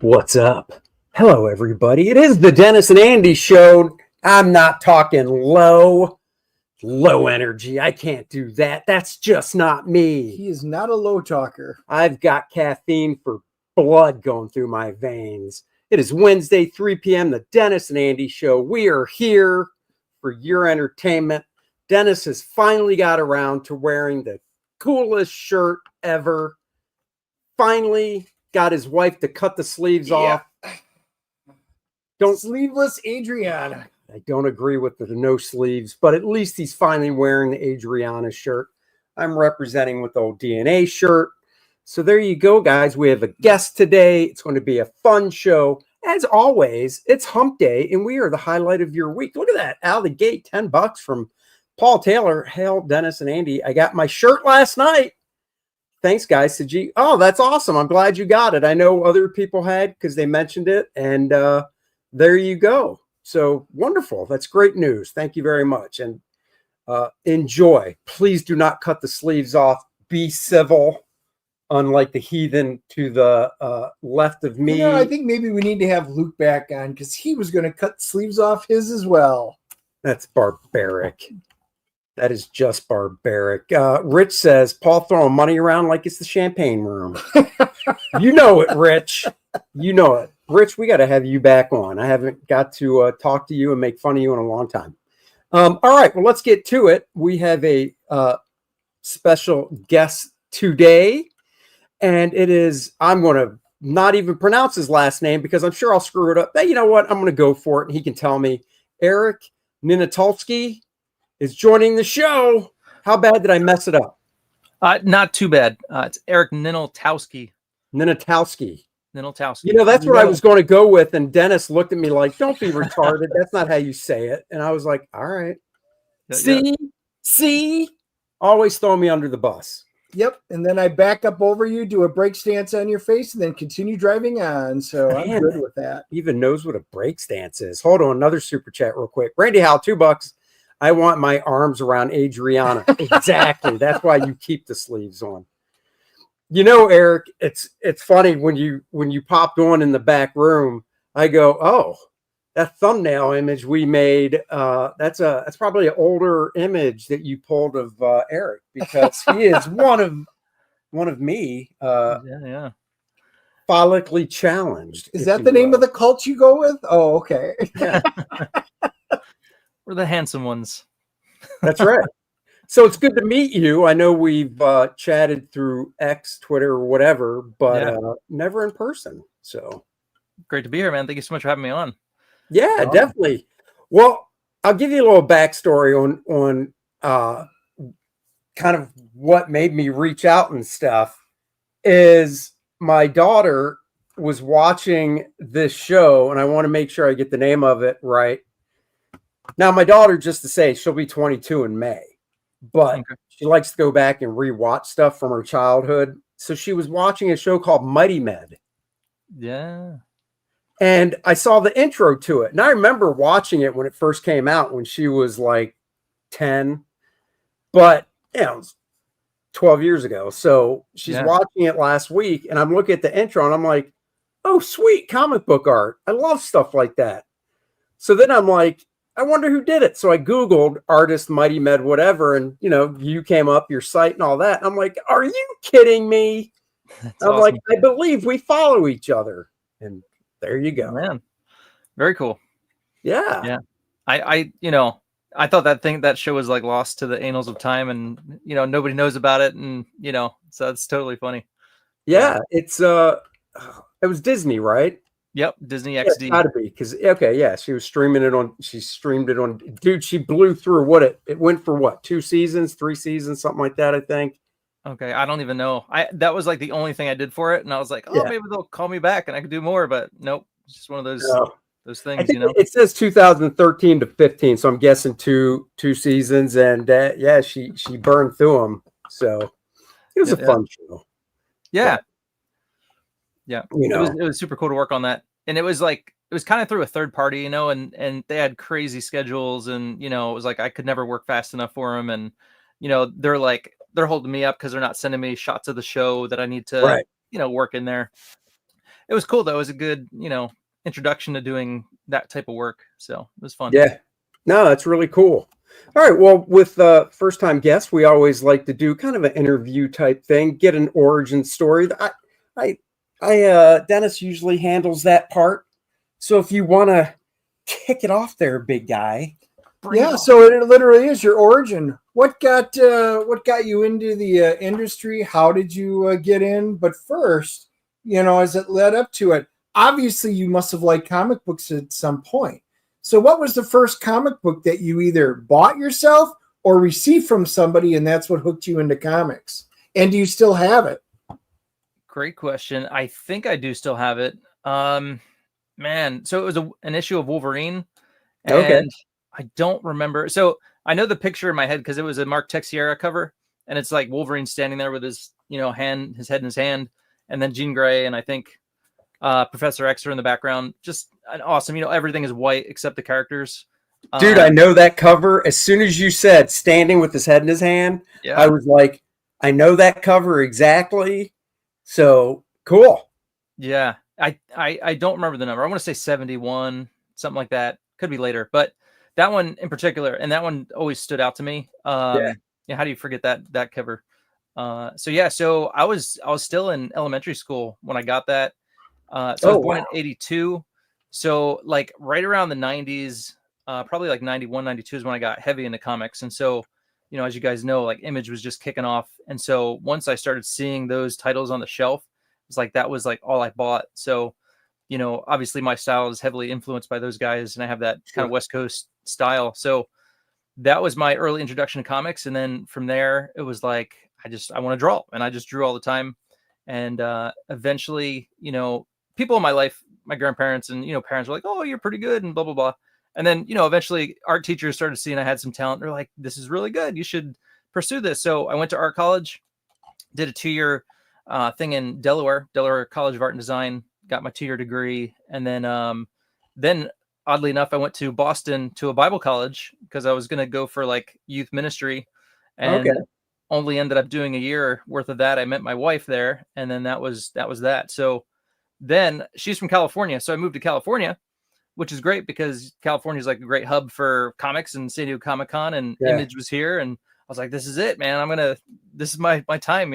What's up? Hello, everybody. It is the Dennis and Andy show. I'm not talking low energy. I can't do that. That's just not me. He is not a low talker. I've got caffeine for blood going through my veins. It is Wednesday, 3 p.m., the Dennis and Andy show. We are here for your entertainment. Dennis has finally got around to wearing the coolest shirt ever. Finally got his wife to cut the sleeves off. Sleeveless Adriana. I don't agree with the no sleeves, but at least he's finally wearing the Adriana shirt. I'm representing with the old DNA shirt. So there you go, guys. We have a guest today. It's going to be a fun show. As always, it's hump day, and we are the highlight of your week. Look at that. Out of the gate, $10 from Paul Taylor. Hail, Dennis and Andy. I got my shirt last night. Thanks, guys. Oh, that's awesome. I'm glad you got it. I know other people had because they mentioned it, and there you go. So wonderful. That's great news. Thank you very much. And enjoy. Please do not cut the sleeves off. Be civil, unlike the heathen to the left of me. I think maybe we need to have Luke back on because he was going to cut sleeves off his as well. That's barbaric. That is just barbaric. Rich says, Paul throwing money around like it's the champagne room. You know it, Rich. You know it. Rich, we got to have you back on. I haven't got to talk to you and make fun of you in a long time. All right, well, let's get to it. We have a special guest today, and it is, I'm going to not even pronounce his last name because I'm sure I'll screw it up. But you know what? I'm going to go for it, and he can tell me. Eric Ninaltowski is joining the show. How bad did I mess it up? Not too bad. It's Eric Ninaltowski. Ninaltowski. Ninaltowski. That's what I was going to go with. And Dennis looked at me like, don't be retarded. That's not how you say it. And I was like, all right. See? Always throw me under the bus. Yep. And then I back up over you, do a brake stance on your face, and then continue driving on. So I'm good with that. Even knows what a brake stance is. Hold on. Another super chat real quick. Randy Howell, $2. I want my arms around Adriana. Exactly. That's why you keep the sleeves on. You know, Eric, it's funny when you popped on in the back room, I go, oh, that thumbnail image we made, that's probably an older image that you pulled of Eric because he is one of me follically challenged. Is that the name of the cult you go with? Oh, okay. Yeah. We're the handsome ones. That's right. So it's good to meet you. I know we've chatted through X, Twitter, or whatever, but never in person. So great to be here, man. Thank you so much for having me on. Yeah, definitely. Well, I'll give you a little backstory on kind of what made me reach out and stuff. Is my daughter was watching this show, and I want to make sure I get the name of it right. Now, my daughter, just to say, she'll be 22 in May, but she likes to go back and rewatch stuff from her childhood. So she was watching a show called Mighty Med. Yeah. And I saw the intro to it. And I remember watching it when it first came out when she was like 10. But, it was 12 years ago. So she's watching it last week. And I'm looking at the intro and I'm like, oh, sweet comic book art. I love stuff like that. So then I'm like, I wonder who did it. So I Googled artist, Mighty Med, whatever. And, you came up, your site and all that. And I'm like, are you kidding me? That's I'm awesome. like, I believe we follow each other. And there you go. Man, very cool. Yeah. Yeah. I thought that show was like lost to the annals of time and, nobody knows about it. And, so it's totally funny. Yeah. It was Disney, right? Yep, Disney XD. It's gotta be because she was streaming it on. She streamed it on. Dude, she blew through it went for what 2 seasons, 3 seasons, something like that. I think. Okay, I don't even know. That was like the only thing I did for it, and I was like, maybe they'll call me back and I could do more, but nope, it's just one of those things, It says 2013 to 15, so I'm guessing two seasons, and she burned through them. So it was a fun show. Yeah. Yeah, it was super cool to work on that, and it was kind of through a third party, and they had crazy schedules, and it was like I could never work fast enough for them, and they're holding me up because they're not sending me shots of the show that I need to work in there. it was cool though. It was a good, introduction to doing that type of work. So it was fun. Yeah. No, that's really cool. All right. Well, with first time guests, we always like to do kind of an interview type thing, get an origin story. Dennis usually handles that part. So if you want to kick it off there, big guy. Yeah. So it literally is your origin. What got you into the industry? How did you get in? But first, as it led up to it, obviously you must have liked comic books at some point. So what was the first comic book that you either bought yourself or received from somebody, and that's what hooked you into comics? And do you still have it? Great question. I think I do still have it. Man, so it was an issue of Wolverine, and I don't remember. So I know the picture in my head because it was a Mark Texiera cover, and it's like Wolverine standing there with his, his head in his hand, and then Jean Grey, and I think Professor X are in the background. Just an awesome, everything is white except the characters. Dude, I know that cover. As soon as you said standing with his head in his hand, I was like, I know that cover exactly. So cool. Yeah. I don't remember the number. I want to say 71, something like that. Could be later, but that one in particular, and that one always stood out to me. How do you forget that cover? So I was still in elementary school when I got that. I was born in 82. So like right around the 90s, probably like 91, 92 is when I got heavy into comics. And so, as you guys know, like Image was just kicking off. And so once I started seeing those titles on the shelf, it's like, that was like all I bought. So, obviously my style is heavily influenced by those guys, and I have that kind of West Coast style. So that was my early introduction to comics. And then from there, it was like, I want to draw, and I just drew all the time. And eventually, people in my life, my grandparents and, parents were like, oh, you're pretty good and blah, blah, blah. And then, eventually art teachers started seeing I had some talent. They're like, this is really good. You should pursue this. So I went to art college, did a 2-year thing in Delaware College of Art and Design, got my 2-year degree. And then oddly enough, I went to Boston to a Bible college because I was going to go for like youth ministry, and only ended up doing a year worth of that. I met my wife there, and then that was that. So then she's from California. So I moved to California, which is great because California is like a great hub for comics, and San Diego Comic-Con, and Image was here. And I was like, this is it, man. This is my time,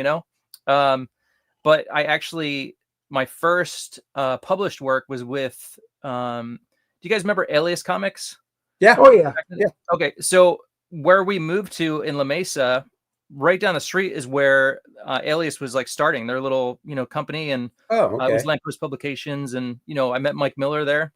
but I actually, my first published work was with, do you guys remember Alias Comics? Yeah. Oh yeah. Yeah. Okay. So where we moved to in La Mesa, right down the street is where Alias was like starting their little, company. And it was Lamppost Publications. And, I met Mike Miller there.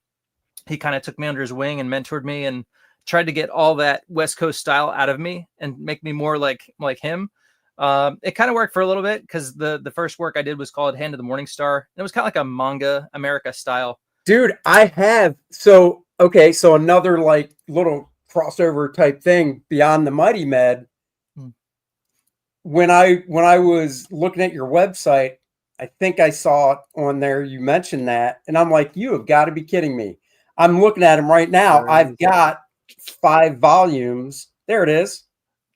He kind of took me under his wing and mentored me and tried to get all that West Coast style out of me and make me more like him. It kind of worked for a little bit because the first work I did was called Hand of the Morning Star. And it was kind of like a manga America style. Dude, I have. So another like little crossover type thing beyond the Mighty Med. When I was looking at your website, I think I saw it on there. You mentioned that, and I'm like, you have got to be kidding me. I'm looking at them right now. I've got 5 volumes. There it is.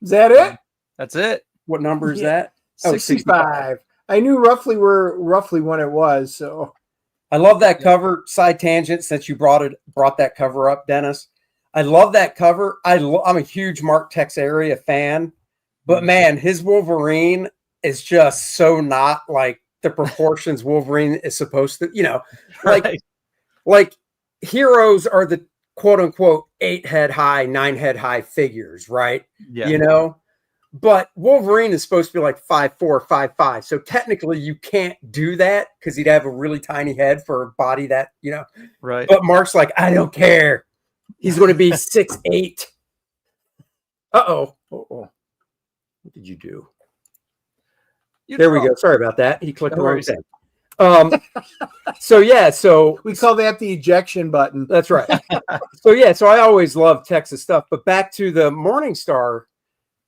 Is that it? That's it. What number is that? 65. I knew roughly when it was. So I love that cover. Side tangent, since you brought that cover up, Dennis. I love that cover. I'm a huge Mark Texiera fan, but man, his Wolverine is just so not like the proportions Wolverine is supposed to. Like heroes are the quote unquote 8 head high, 9 head high figures, right? Yeah. But Wolverine is supposed to be like 5'4", 5'5". So technically you can't do that because he'd have a really tiny head for a body that, Right. But Mark's like, I don't care. He's going to be 6'8". Uh-oh. What did you do? There we go. Sorry about that. He clicked the wrong thing. So we call that the ejection button. That's right. So I always love Texas stuff. But back to the Morning Star,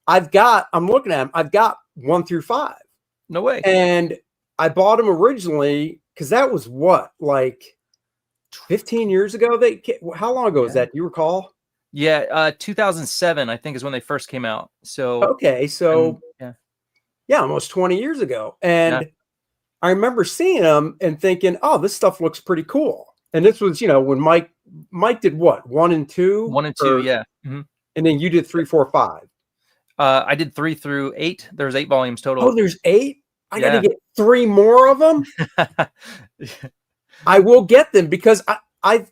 I'm looking at them. I've got 1 through 5. No way. And I bought them originally because that was what, like 15 years ago? How long ago was that? Do you recall? Yeah, 2007, I think, is when they first came out. So almost 20 years ago. And I I remember seeing them and thinking, oh, this stuff looks pretty cool. And this was, when Mike did what, 1 and 2? 1 and 2, yeah. Mm-hmm. And then you did 3, 4, 5. I did 3 through 8. There's 8 volumes total. Oh, there's 8? I got to get 3 more of them. I will get them because I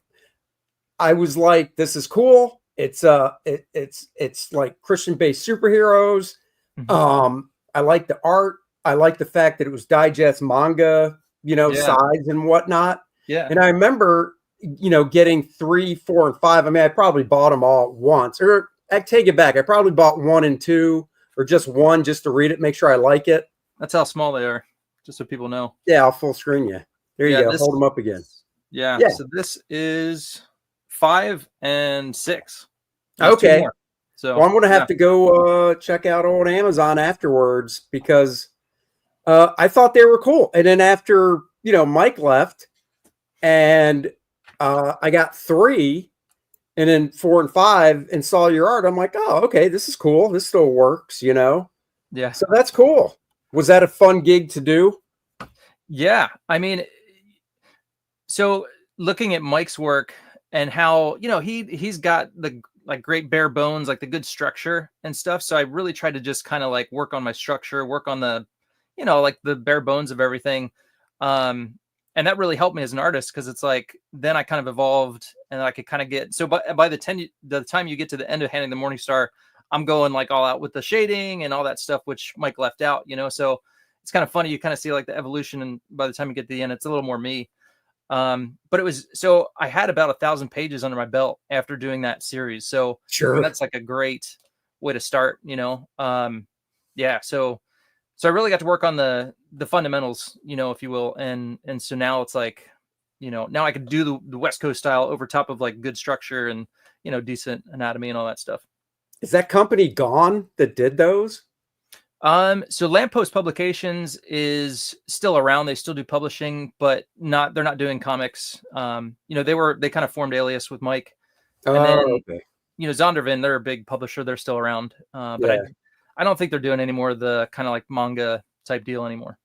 was like, this is cool. It's like Christian-based superheroes. Mm-hmm. I like the art. I like the fact that it was digest manga, size and whatnot. Yeah. And I remember, getting 3, 4, and 5. I mean, I probably bought them all at once, or I take it back. I probably bought 1 and 2, or just 1 just to read it, make sure I like it. That's how small they are, just so people know. Yeah, I'll full screen you. There you go. Hold them up again. Yeah. So this is 5 and 6. There's okay. So I'm going to have to go check out old Amazon afterwards because I thought they were cool. And then after, Mike left and I got 3 and then 4 and 5 and saw your art. I'm like, oh, okay, this is cool. This still works, Yeah. So that's cool. Was that a fun gig to do? Yeah. I mean, so looking at Mike's work and how, he's got the great bare bones, like the good structure and stuff. So I really tried to just kind of like work on my structure, work on the, like the bare bones of everything. And that really helped me as an artist because it's like, then I kind of evolved and I could kind of get, so by the time you get to the end of Handing the Morning Star, I'm going like all out with the shading and all that stuff, which Mike left out, so it's kind of funny. You kind of see like the evolution, and by the time you get to the end, it's a little more me. But it was, so I had about 1,000 pages under my belt after doing that series. So sure, that's like a great way to start, yeah. So I really got to work on the fundamentals, if you will. And so now it's like, now I could do the West Coast style over top of like good structure and, decent anatomy and all that stuff. Is that company gone that did those? So Lamppost Publications is still around. They still do publishing, but they're not doing comics. They kind of formed Alias with Mike. And then, okay. Zondervan, they're a big publisher. They're still around. But I don't think they're doing any more of the kind of like manga type deal anymore.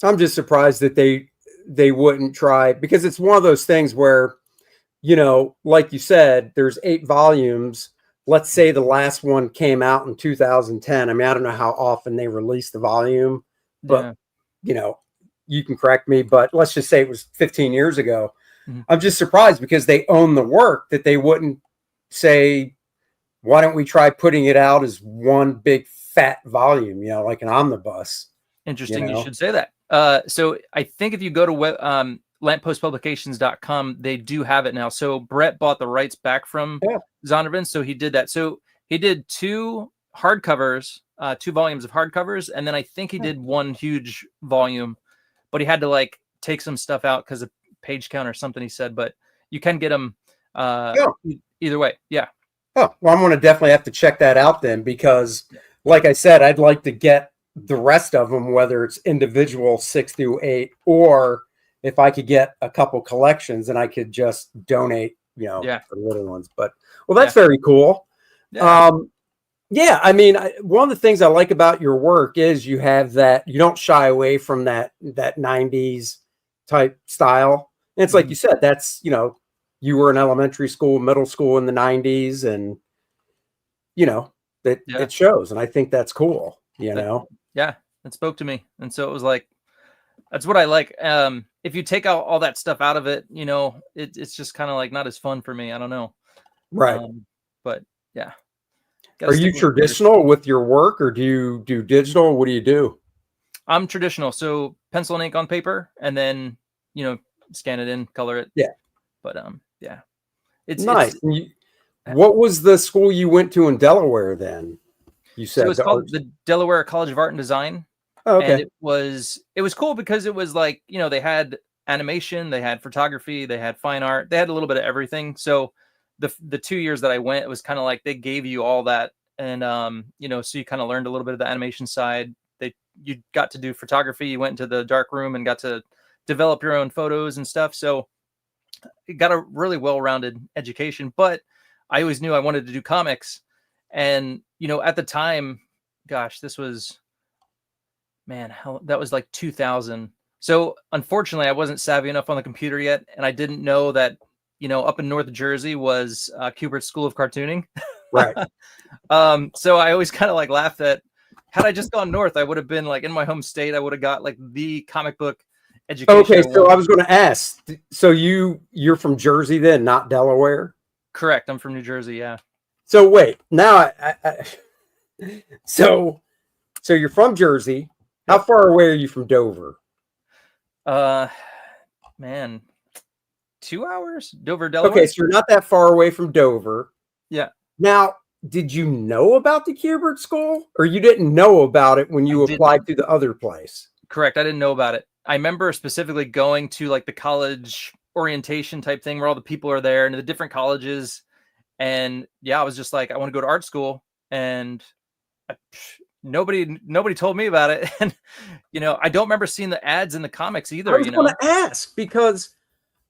I'm just surprised that they wouldn't try, because it's one of those things where, like you said, there's 8 volumes. Let's say the last one came out in 2010. I mean, I don't know how often they release the volume, but you can correct me, but let's just say it was 15 years ago. Mm-hmm. I'm just surprised because they own the work that they wouldn't say, why don't we try putting it out as one big fat volume, like an omnibus. Interesting. You should say that. So I think if you go to lamppostpublications.com, they do have it now. So Brett bought the rights back from Zondervan, so he did that. So he did 2 hardcovers, 2 volumes of hardcovers, and then I think he did 1 huge volume, but he had to like take some stuff out because of page count or something, he said. But you can get them either way. Yeah. Oh, well, I'm going to definitely have to check that out then, because like I said, I'd like to get the rest of them, whether it's individual 6 through 8, or if I could get a couple collections and I could just donate, for little ones. But, well, that's very cool. Yeah. I mean, one of the things I like about your work is you have that, you don't shy away from that 90s type style. And it's like you said, that's, you were in elementary school, middle school in the 90s, and, it shows. And I think that's cool, Yeah, it spoke to me. And so it was like, that's what I like. If you take out all that stuff out of it, it's just kind of like not as fun for me. I don't know. Right. But yeah. Are you traditional with your work, or do you do digital? What do you do? I'm traditional. So pencil and ink on paper, and then, scan it in, color it. Yeah. But yeah. It's nice. What was the school you went to in Delaware then? You said so it's called the Delaware College of Art and Design. Oh, okay. And it was cool because it was like, they had animation, they had photography, they had fine art, they had a little bit of everything. So the 2 years that I went, it was kind of like they gave you all that. And, so you kind of learned a little bit of the animation side. You got to do photography. You went into the dark room and got to develop your own photos and stuff. So it got a really well-rounded education, but I always knew I wanted to do comics. And, at the time, gosh, this was, that was like 2000. So unfortunately, I wasn't savvy enough on the computer yet, and I didn't know that, up in North Jersey was Kubert's School of Cartooning. Right. So I always kind of like laugh that had I just gone north, I would have been like in my home state. I would have got like the comic book education. Okay, so I was going to ask. So you're from Jersey then, not Delaware? Correct. I'm from New Jersey. Yeah. So wait, now so you're from Jersey. How far away are you from Dover? Man, 2 hours, Dover, Delaware. Okay, so you're not that far away from Dover. Yeah. Now, did you know about the Kubert School, or you didn't know about it when you applied to the other place? Correct. I didn't know about it. I remember specifically going to like the college orientation type thing where all the people are there and the different colleges. And yeah, I was just like, I want to go to art school, and nobody told me about it. And, I don't remember seeing the ads in the comics either. I was going to ask because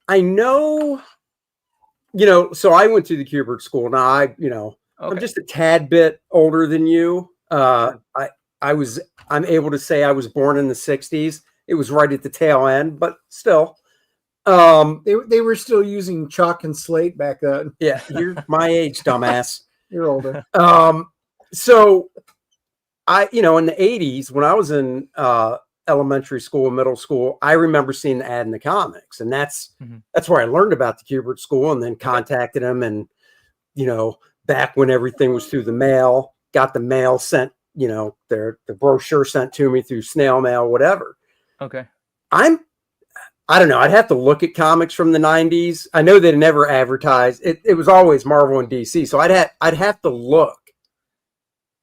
I know, so I went to the Kubert School. Now I'm just a tad bit older than you. I'm able to say I was born in the 60s. It was right at the tail end, but still. They were still using chalk and slate back then. Yeah, you're my age, dumbass. You're older. So I, in the 80s, when I was in elementary school and middle school, I remember seeing the ad in the comics, and that's where I learned about the Kubert School, and then contacted them, and back when everything was through the mail, got the mail sent, the brochure sent to me through snail mail, whatever. Okay. I don't know. I'd have to look at comics from the 90s. I know they never advertised. It was always Marvel and DC. So I'd have to look.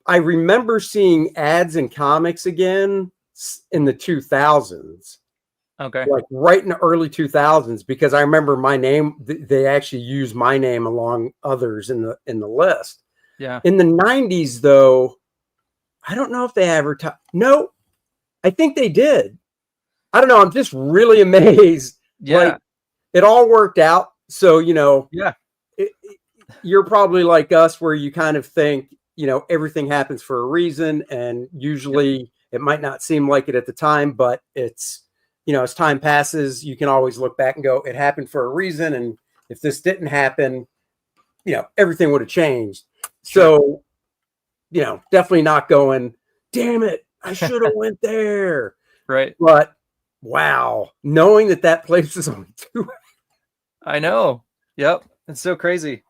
I remember seeing ads in comics again in the 2000s. Okay. Like right in the early 2000s, because I remember my name, they actually used my name along others in the list. Yeah. In the 90s, though, I don't know if they advertised. No, I think they did. I don't know. I'm just really amazed. Yeah. Like, it all worked out. So, yeah, you're probably like us where you kind of think, everything happens for a reason. And usually it might not seem like it at the time, but it's, as time passes, you can always look back and go, it happened for a reason. And if this didn't happen, everything would have changed. So, definitely not going, damn it, I should have went there. Right. But wow, knowing that place is only 2 hours. I know. Yep. It's so crazy.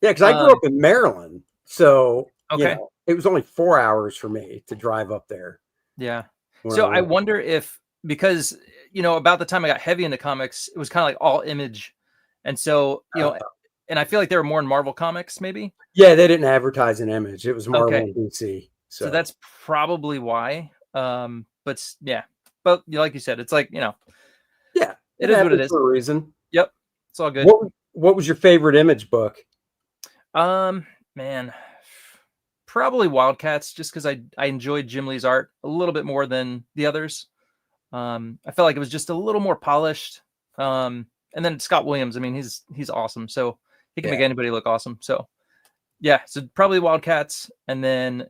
Yeah, because I grew up in Maryland. So okay. It was only 4 hours for me to drive up there. Yeah. So I wonder if, because, about the time I got heavy into comics, it was kind of like all Image. And so, and I feel like they were more in Marvel comics, maybe. Yeah, they didn't advertise in Image. It was Marvel and DC. So that's probably why. But yeah. But like you said, it's like, yeah, it is what it is for a reason. Yep. It's all good. What was your favorite Image book? Man, probably Wildcats, just because I enjoyed Jim Lee's art a little bit more than the others. I felt like it was just a little more polished. And then Scott Williams, I mean, he's awesome. So he can make anybody look awesome. So yeah, so probably Wildcats. And then,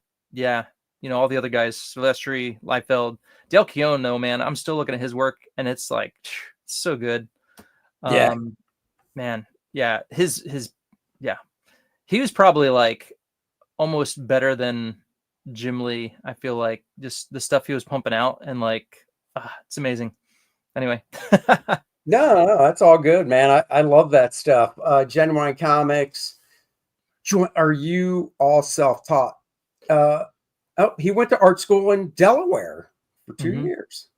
all the other guys, Silvestri, Liefeld, Dale Keown, though, man, I'm still looking at his work, and it's like, it's so good. Man, yeah, he was probably like almost better than Jim Lee. I feel like just the stuff he was pumping out, and like, it's amazing. Anyway. No, that's all good, man. I love that stuff. Genuine Comics. Are you all self-taught? He went to art school in Delaware for 2 years.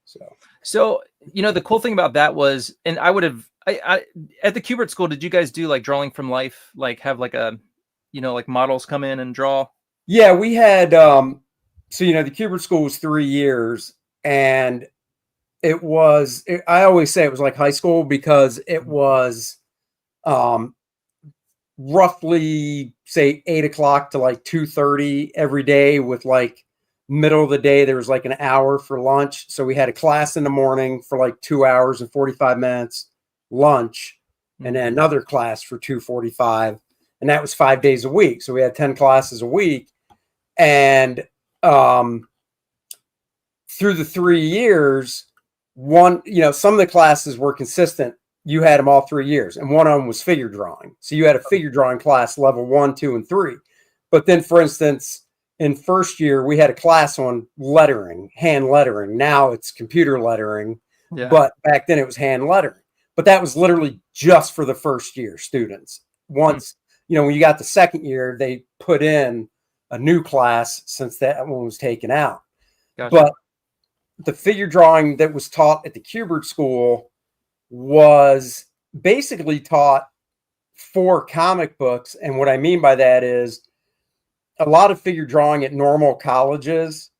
So the cool thing about that was, and I at the Kubert School, did you guys do like drawing from life? Like have like a, like models come in and draw? Yeah, we had, the Kubert School was 3 years, and I always say it was like high school because it was, roughly say 8 o'clock to like 2:30 every day, with like middle of the day there was like an hour for lunch. So we had a class in the morning for like 2 hours and 45 minutes, lunch, and then another class for 2:45, and that was 5 days a week. So we had 10 classes a week, and through the 3 years one, some of the classes were consistent. You had them all 3 years, and one of them was figure drawing. So you had a figure drawing class level 1, 2, and 3. But then, for instance, in first year, we had a class on lettering, hand lettering. Now it's computer lettering, but back then it was hand lettering. But that was literally just for the first year students. Once, when you got the second year, they put in a new class since that one was taken out. Gotcha. But the figure drawing that was taught at the Kubert School was basically taught for comic books. And what I mean by that is a lot of figure drawing at normal colleges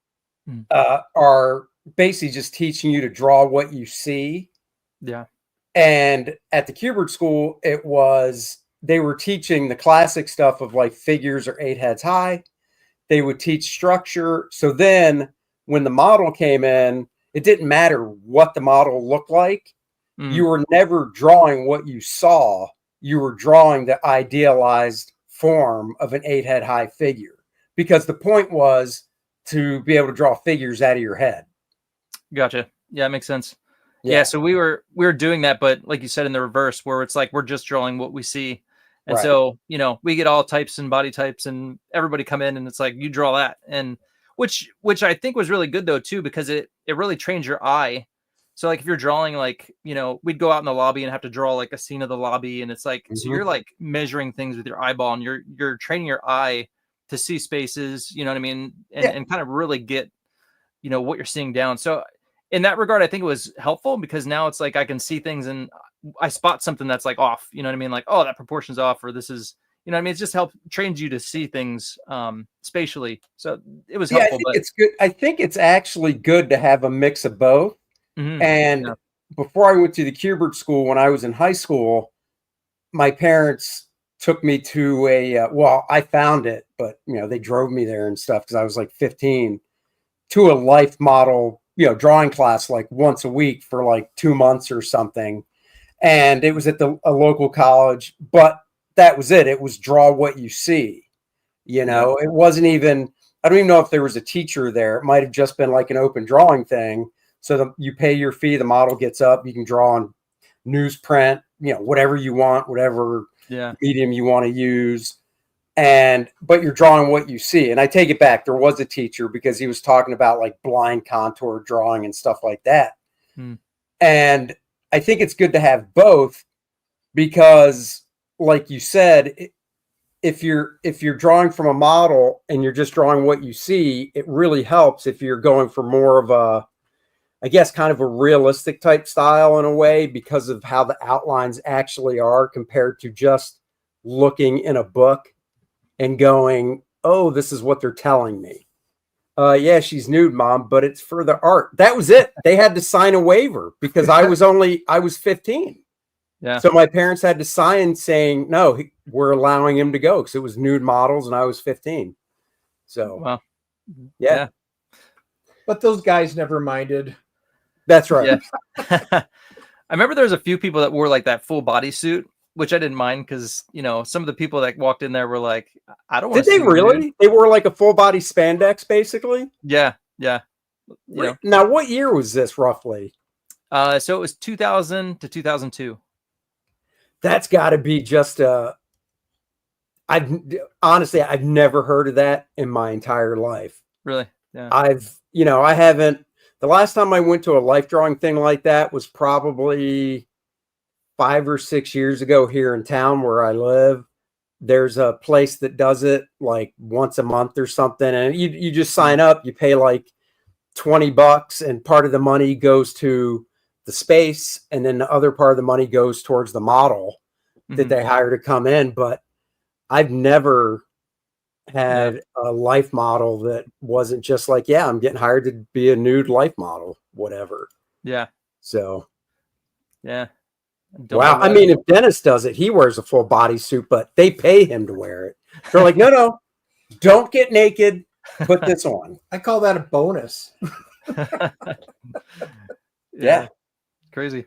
are basically just teaching you to draw what you see. Yeah. And at the Kubert School, they were teaching the classic stuff of like figures or 8 heads high. They would teach structure. So then when the model came in, it didn't matter what the model looked like. You were never drawing what you saw. You were drawing the idealized form of an 8 head high figure, because the point was to be able to draw figures out of your head. Gotcha. Yeah, it makes sense. Yeah. So we were doing that, but like you said, in the reverse, where it's like we're just drawing what we see. And so, we get all types and body types, and everybody come in and it's like, you draw that. And which I think was really good though, too, because it really trains your eye. So like if you're drawing, like, we'd go out in the lobby and have to draw like a scene of the lobby. And it's like, so you're like measuring things with your eyeball, and you're training your eye to see spaces, you know what I mean? And kind of really get, what you're seeing down. So in that regard, I think it was helpful, because now it's like I can see things and I spot something that's like off, you know what I mean? Like, oh, that proportion's off, or this is, you know what I mean? It's just trains you to see things spatially. So it was helpful. I think it's good. I think it's actually good to have a mix of both. And before I went to the Kubert School, when I was in high school, my parents took me to I found it, but they drove me there and stuff, because I was like 15, to a life model, drawing class like once a week for like 2 months or something. And it was at a local college, but that was it. It was draw what you see. It wasn't even, I don't even know if there was a teacher there. It might have just been like an open drawing thing. So you pay your fee, the model gets up, you can draw on newsprint, whatever you want, whatever medium you want to use. But you're drawing what you see. And I take it back. There was a teacher, because he was talking about like blind contour drawing and stuff like that. And I think it's good to have both, because like you said, if you're drawing from a model and you're just drawing what you see, it really helps if you're going for more of a, I guess, kind of a realistic type style in a way, because of how the outlines actually are compared to just looking in a book and going, oh, this is what they're telling me. Yeah, she's nude, Mom, but it's for the art. That was it. They had to sign a waiver, because I was 15. Yeah. So my parents had to sign saying, no, we're allowing him to go, because it was nude models and I was 15. So, yeah. But those guys never minded. That's right. Yeah. I remember there was a few people that wore like that full body suit, which I didn't mind, because some of the people that walked in there were like, I don't want to. Did they really? Dude. They wore like a full body spandex, basically. Yeah. Now, what year was this roughly? So it was 2000 to 2002. That's got to be just I've never heard of that in my entire life. Really? Yeah. I haven't. The last time I went to a life drawing thing like that was probably 5 or 6 years ago here in town where I live. There's a place that does it like once a month or something. And you just sign up, you pay like $20, and part of the money goes to the space. And then the other part of the money goes towards the model that they hire to come in. But I've never had a life model that wasn't just like, yeah, I'm getting hired to be a nude life model, whatever. Yeah. So, yeah. Wow. I mean, if Dennis does it, he wears a full bodysuit, but they pay him to wear it. They're like, no, don't get naked. Put this on. I call that a bonus. Yeah. Crazy.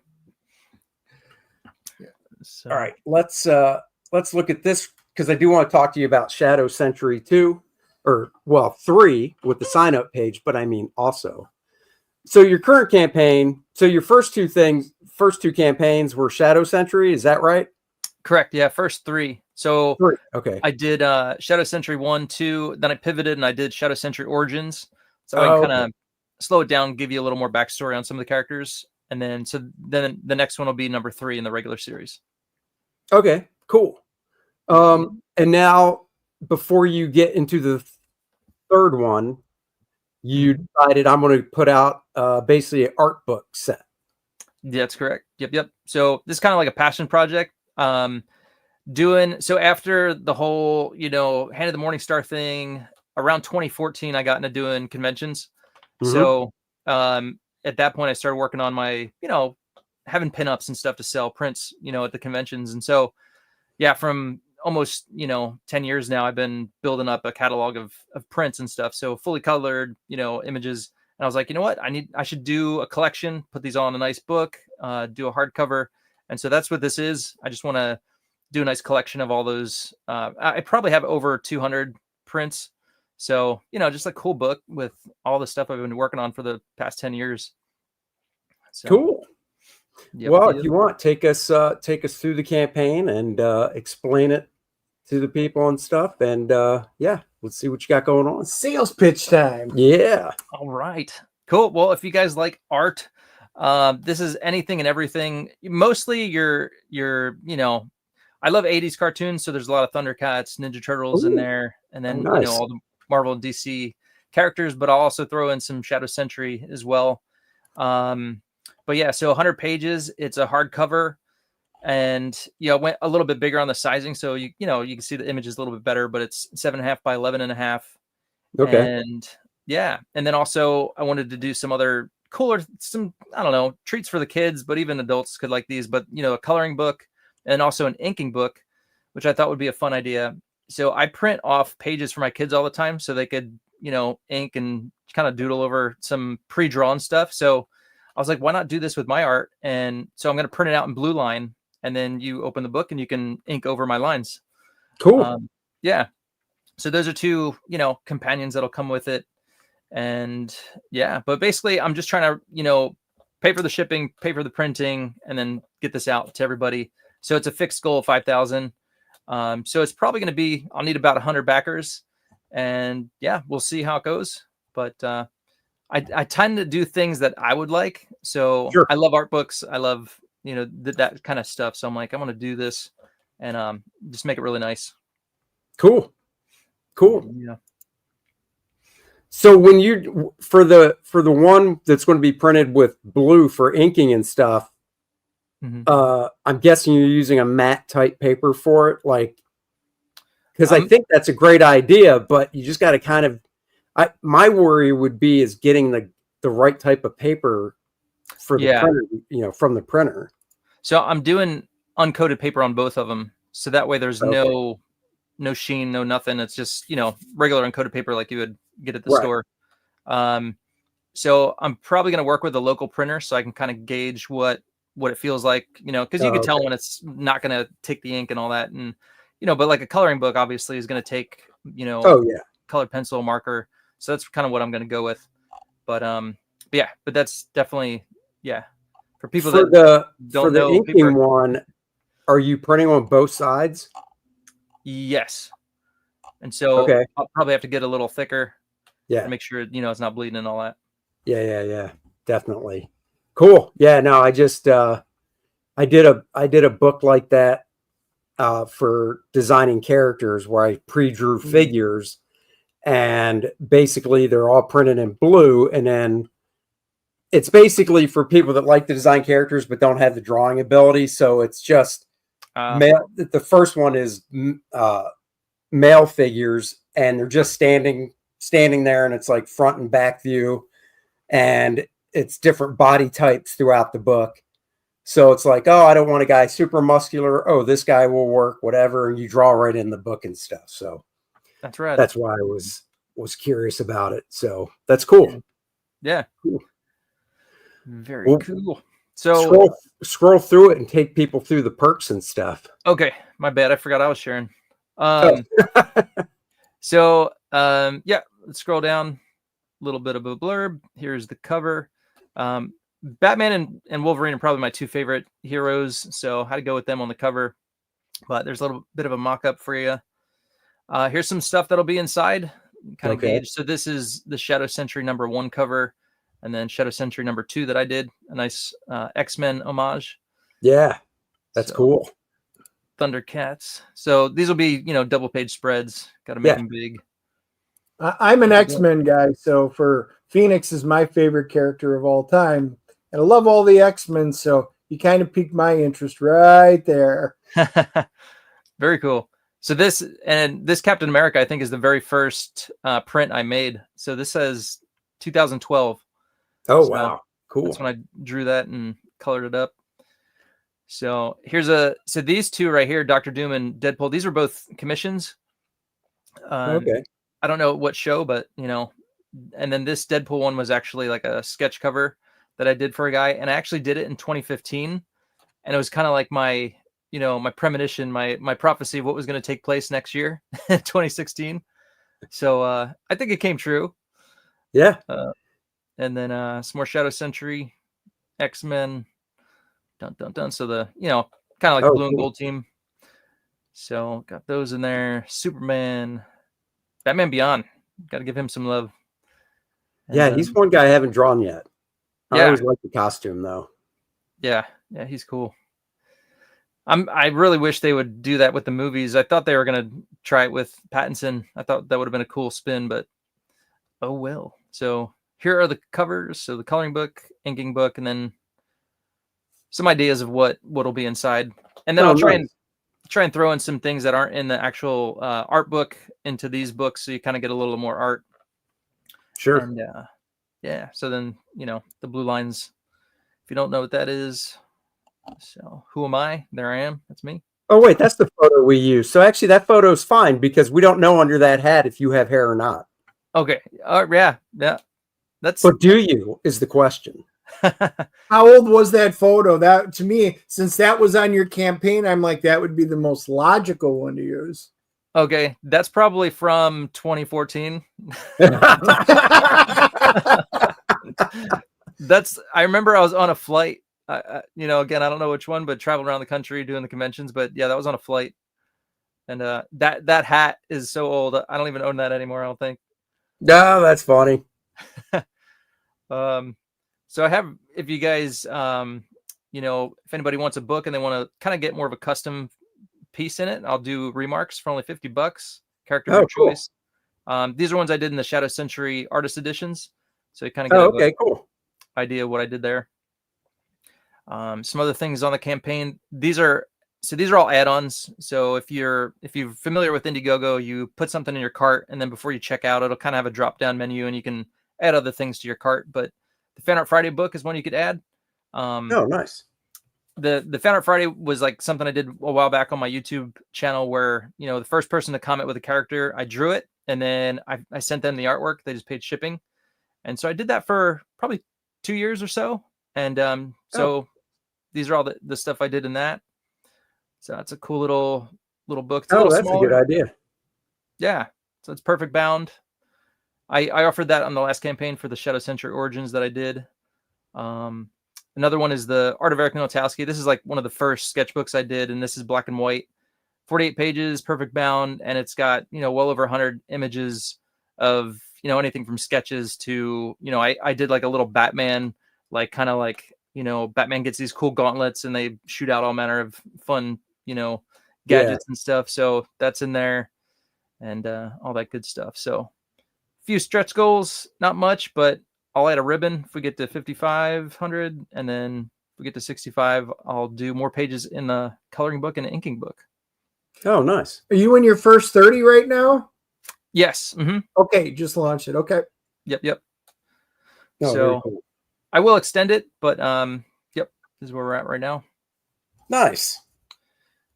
So. All right. Let's look at this, because I do want to talk to you about Shadow Century 2, or 3 with the sign up page, but I mean also So your current campaign, so your first two campaigns were Shadow Century, is that right? Correct. Yeah, first three. So Three. Okay. I did Shadow Century 1, 2, then I pivoted and I did Shadow Century Origins. So I can kind of slow it down, give you a little more backstory on some of the characters. And then then the next one will be number 3 in the regular series. Okay, cool. And now before you get into the third one, you decided I'm going to put out basically an art book set. That's correct. Yep. So this is kind of like a passion project. So after the whole, Hand of the Morning Star thing, around 2014, I got into doing conventions. So at that point, I started working on my, having pinups and stuff to sell prints, at the conventions. And so, yeah, from almost, 10 years now, I've been building up a catalog of prints and stuff. So fully colored, images. And I was like, you know what? I should do a collection, put these all in a nice book, do a hardcover. And so that's what this is. I just want to do a nice collection of all those. I probably have over 200 prints. So, just a cool book with all the stuff I've been working on for the past 10 years. So, cool. Well, if you want, take us through the campaign and explain it to the people and stuff. And let's see what you got going on. Sales pitch time. Yeah. All right. Cool. Well, if you guys like art, this is anything and everything. Mostly I love 80s cartoons, so there's a lot of Thundercats, Ninja Turtles in there, and then nice. all the Marvel and DC characters, but I'll also throw in some Shadow Century as well. But yeah, so 100 pages. It's a hardcover, and went a little bit bigger on the sizing, so you can see the images a little bit better. But it's 7.5 by 11.5. Okay. And yeah, and then also I wanted to do some other cooler, I don't know, treats for the kids, but even adults could like these. But a coloring book and also an inking book, which I thought would be a fun idea. So I print off pages for my kids all the time, so they could ink and kind of doodle over some pre-drawn stuff. So I was like, why not do this with my art? And so I'm going to print it out in blue line, and then you open the book and you can ink over my lines. Cool. Yeah. So those are two, companions that'll come with it. And yeah, but basically I'm just trying to, pay for the shipping, pay for the printing, and then get this out to everybody. So it's a fixed goal of 5,000. So it's probably going to be, I'll need about 100 backers, and yeah, we'll see how it goes. But, I tend to do things that I would like. So sure. I love art books. I love, that kind of stuff. So I'm like, I want to do this and, just make it really nice. Cool. Yeah. So when you for the one that's going to be printed with blue for inking and stuff, I'm guessing you're using a matte type paper for it, because I think that's a great idea, but you just got to kind of. My worry would be is getting the right type of paper for the printer, from the printer. So I'm doing uncoated paper on both of them, so that way there's no sheen, no nothing. It's just regular uncoated paper like you would get at the store. So I'm probably going to work with a local printer so I can kind of gauge what it feels like, because you can tell when it's not going to take the ink and all that, and but like a coloring book obviously is going to take colored pencil, marker. So that's kind of what I'm going to go with. But but that's definitely for people that don't know. For the inking one, are you printing on both sides? Yes. And so I'll probably have to get a little thicker. Yeah. To make sure it's not bleeding and all that. Yeah. Definitely. Cool. Yeah. No, I just I did a book like that for designing characters where I pre-drew figures. And basically they're all printed in blue, and then it's basically for people that like to design characters but don't have the drawing ability. So it's just male. The first one is male figures, and they're just standing there, and it's like front and back view, and it's different body types throughout the book. So it's like, oh, I don't want a guy super muscular. Oh, this guy will work, whatever, and you draw right in the book and stuff. So. That's right. That's why I was curious about it. So that's cool. Yeah. Cool. Very cool. So scroll through it and take people through the perks and stuff. Okay. My bad. I forgot I was sharing. So let's scroll down a little bit of a blurb. Here's the cover. Batman and Wolverine are probably my two favorite heroes, so I had to go with them on the cover. But there's a little bit of a mock-up for you. Here's some stuff that'll be inside, kind of gauge. So this is the Shadow Sentry #1 cover, and then Shadow Sentry #2 that I did. A nice X-Men homage. Yeah, that's cool. Thundercats. So these will be, double page spreads. Got to make them big. I'm an X-Men guy, so for Phoenix is my favorite character of all time, and I love all the X-Men. So you kind of piqued my interest right there. Very cool. So this Captain America, I think, is the very first print I made. So this says 2012. Oh, wow. Cool. That's when I drew that and colored it up. So so these two right here, Dr. Doom and Deadpool, these are both commissions. Okay. I don't know what show, but and then this Deadpool one was actually like a sketch cover that I did for a guy. And I actually did it in 2015. And it was kind of like my premonition, my prophecy of what was going to take place next year, 2016. So I think it came true. Yeah. And then some more Shadow Sentry, X-Men, dun dun dun. So the kind of like the blue and gold team. So got those in there. Superman, Batman Beyond. Got to give him some love. And, he's one guy I haven't drawn yet. I always like the costume though. Yeah, he's cool. I really wish they would do that with the movies. I thought they were going to try it with Pattinson. I thought that would have been a cool spin, but oh well. So here are the covers. So the coloring book, inking book, and then some ideas of what'll be inside. And then I'll try and throw in some things that aren't in the actual art book into these books, so you kind of get a little more art. Sure. And so then the blue lines. If you don't know what that is. So who am I? There I am. That's me. Oh, wait, that's the photo we use. So actually that photo is fine because we don't know under that hat if you have hair or not. Okay. Yeah. But do you is the question. How old was that photo? That to me, since that was on your campaign, I'm like, that would be the most logical one to use. Okay. That's probably from 2014. I remember I was on a flight. Again, I don't know which one, but traveling around the country doing the conventions. But yeah, that was on a flight, and that hat is so old. I don't even own that anymore. I don't think. No, that's funny. So I have, if you guys, if anybody wants a book and they want to kind of get more of a custom piece in it, I'll do remarks for only $50. Character of your choice. These are ones I did in the Shadow Sentry artist editions, so you kind of get cool idea of what I did there. Some other things on the campaign. These are all add-ons. So if you're familiar with Indiegogo, you put something in your cart, and then before you check out, it'll kind of have a drop-down menu, and you can add other things to your cart. But the Fan Art Friday book is one you could add. Nice. The Fan Art Friday was like something I did a while back on my YouTube channel, where the first person to comment with a character, I drew it, and then I sent them the artwork. They just paid shipping, and so I did that for probably 2 years or so. And these are all the stuff I did in that. So that's a cool little book. It's that's smaller. a good idea. Yeah. So it's perfect bound. I offered that on the last campaign for the Shadow Sentry Origins that I did. Another one is the Art of Eric Ninaltowski. This is like one of the first sketchbooks I did, and this is black and white, 48 pages, perfect bound, and it's got well over 100 images of anything from sketches to I did like a little Batman, like kind of like Batman gets these cool gauntlets and they shoot out all manner of fun gadgets and stuff. So that's in there, and all that good stuff. So a few stretch goals, not much, but I'll add a ribbon if we get to 5,500, and then if we get to 65, I'll do more pages in the coloring book and the inking book. Oh, nice. Are you in your first 30 right now? Yes. Mm-hmm. Okay, just launched it. Okay. Yep. Oh, so cool. I will extend it, but this is where we're at right now. Nice.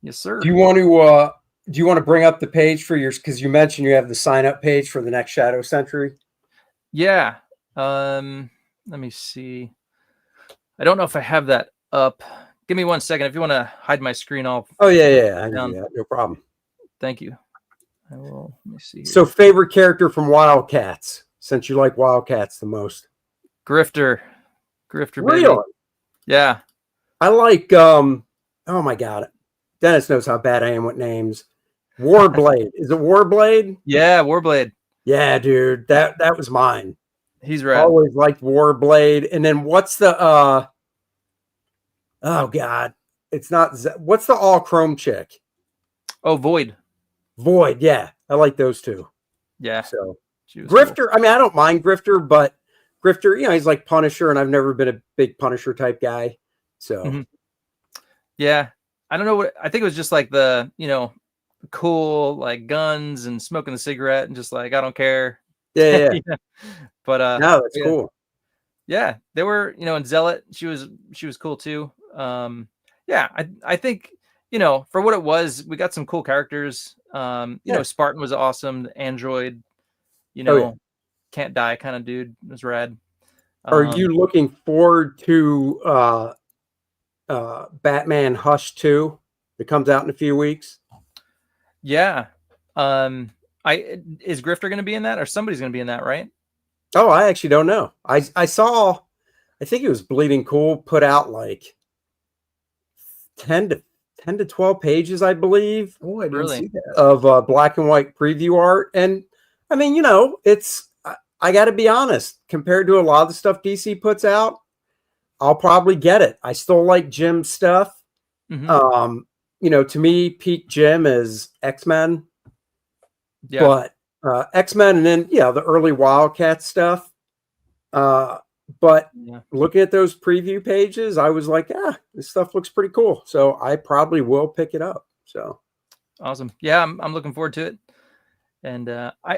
Yes, sir. Do you want to bring up the page for yours? Because you mentioned you have the sign up page for the next Shadow Sentry. Yeah. Let me see. I don't know if I have that up. Give me 1 second. If you want to hide my screen, I'll. Oh yeah. I can do that. No problem. Thank you. I will. Let me see. So, favorite character from Wildcats, since you like Wildcats the most? Grifter. Grifter, baby. Really? Yeah. I like, oh my God. Dennis knows how bad I am with names. Warblade. Is it Warblade? Yeah, Warblade. Yeah, dude. That was mine. He's rad. Always liked Warblade. And then what's the, oh God. It's not, what's the all chrome chick? Oh, Void. Void. Yeah. I like those two. Yeah. So Grifter. Cool. I mean, I don't mind Grifter, but Grifter, you know, he's like Punisher, and I've never been a big Punisher type guy. So, yeah, I don't know what I think it was just like the, you know, cool like guns and smoking the cigarette and just like I don't care. Yeah. But no, that's cool. Yeah, they were, you know, and Zealot, she was cool too. Yeah, I think, you know, for what it was, we got some cool characters. You know, Spartan was awesome. The android, you know, can't die kind of dude was rad. Are you looking forward to Batman Hush 2 that comes out in a few weeks? Yeah. Is Grifter going to be in that, or somebody's going to be in that, right? Oh, I actually don't know. I saw, I think it was Bleeding Cool put out like 10 to 12 pages, I believe. Oh, I didn't see that. Of black and white preview art. And I mean, you know, it's, I got to be honest, compared to a lot of the stuff DC puts out, I'll probably get it. I still like Jim's stuff. You know, to me, peak Jim is X-Men. Yeah. But X-Men and then, the early Wildcat stuff. But looking at those preview pages, I was like, this stuff looks pretty cool. So I probably will pick it up. So awesome. Yeah, I'm looking forward to it. And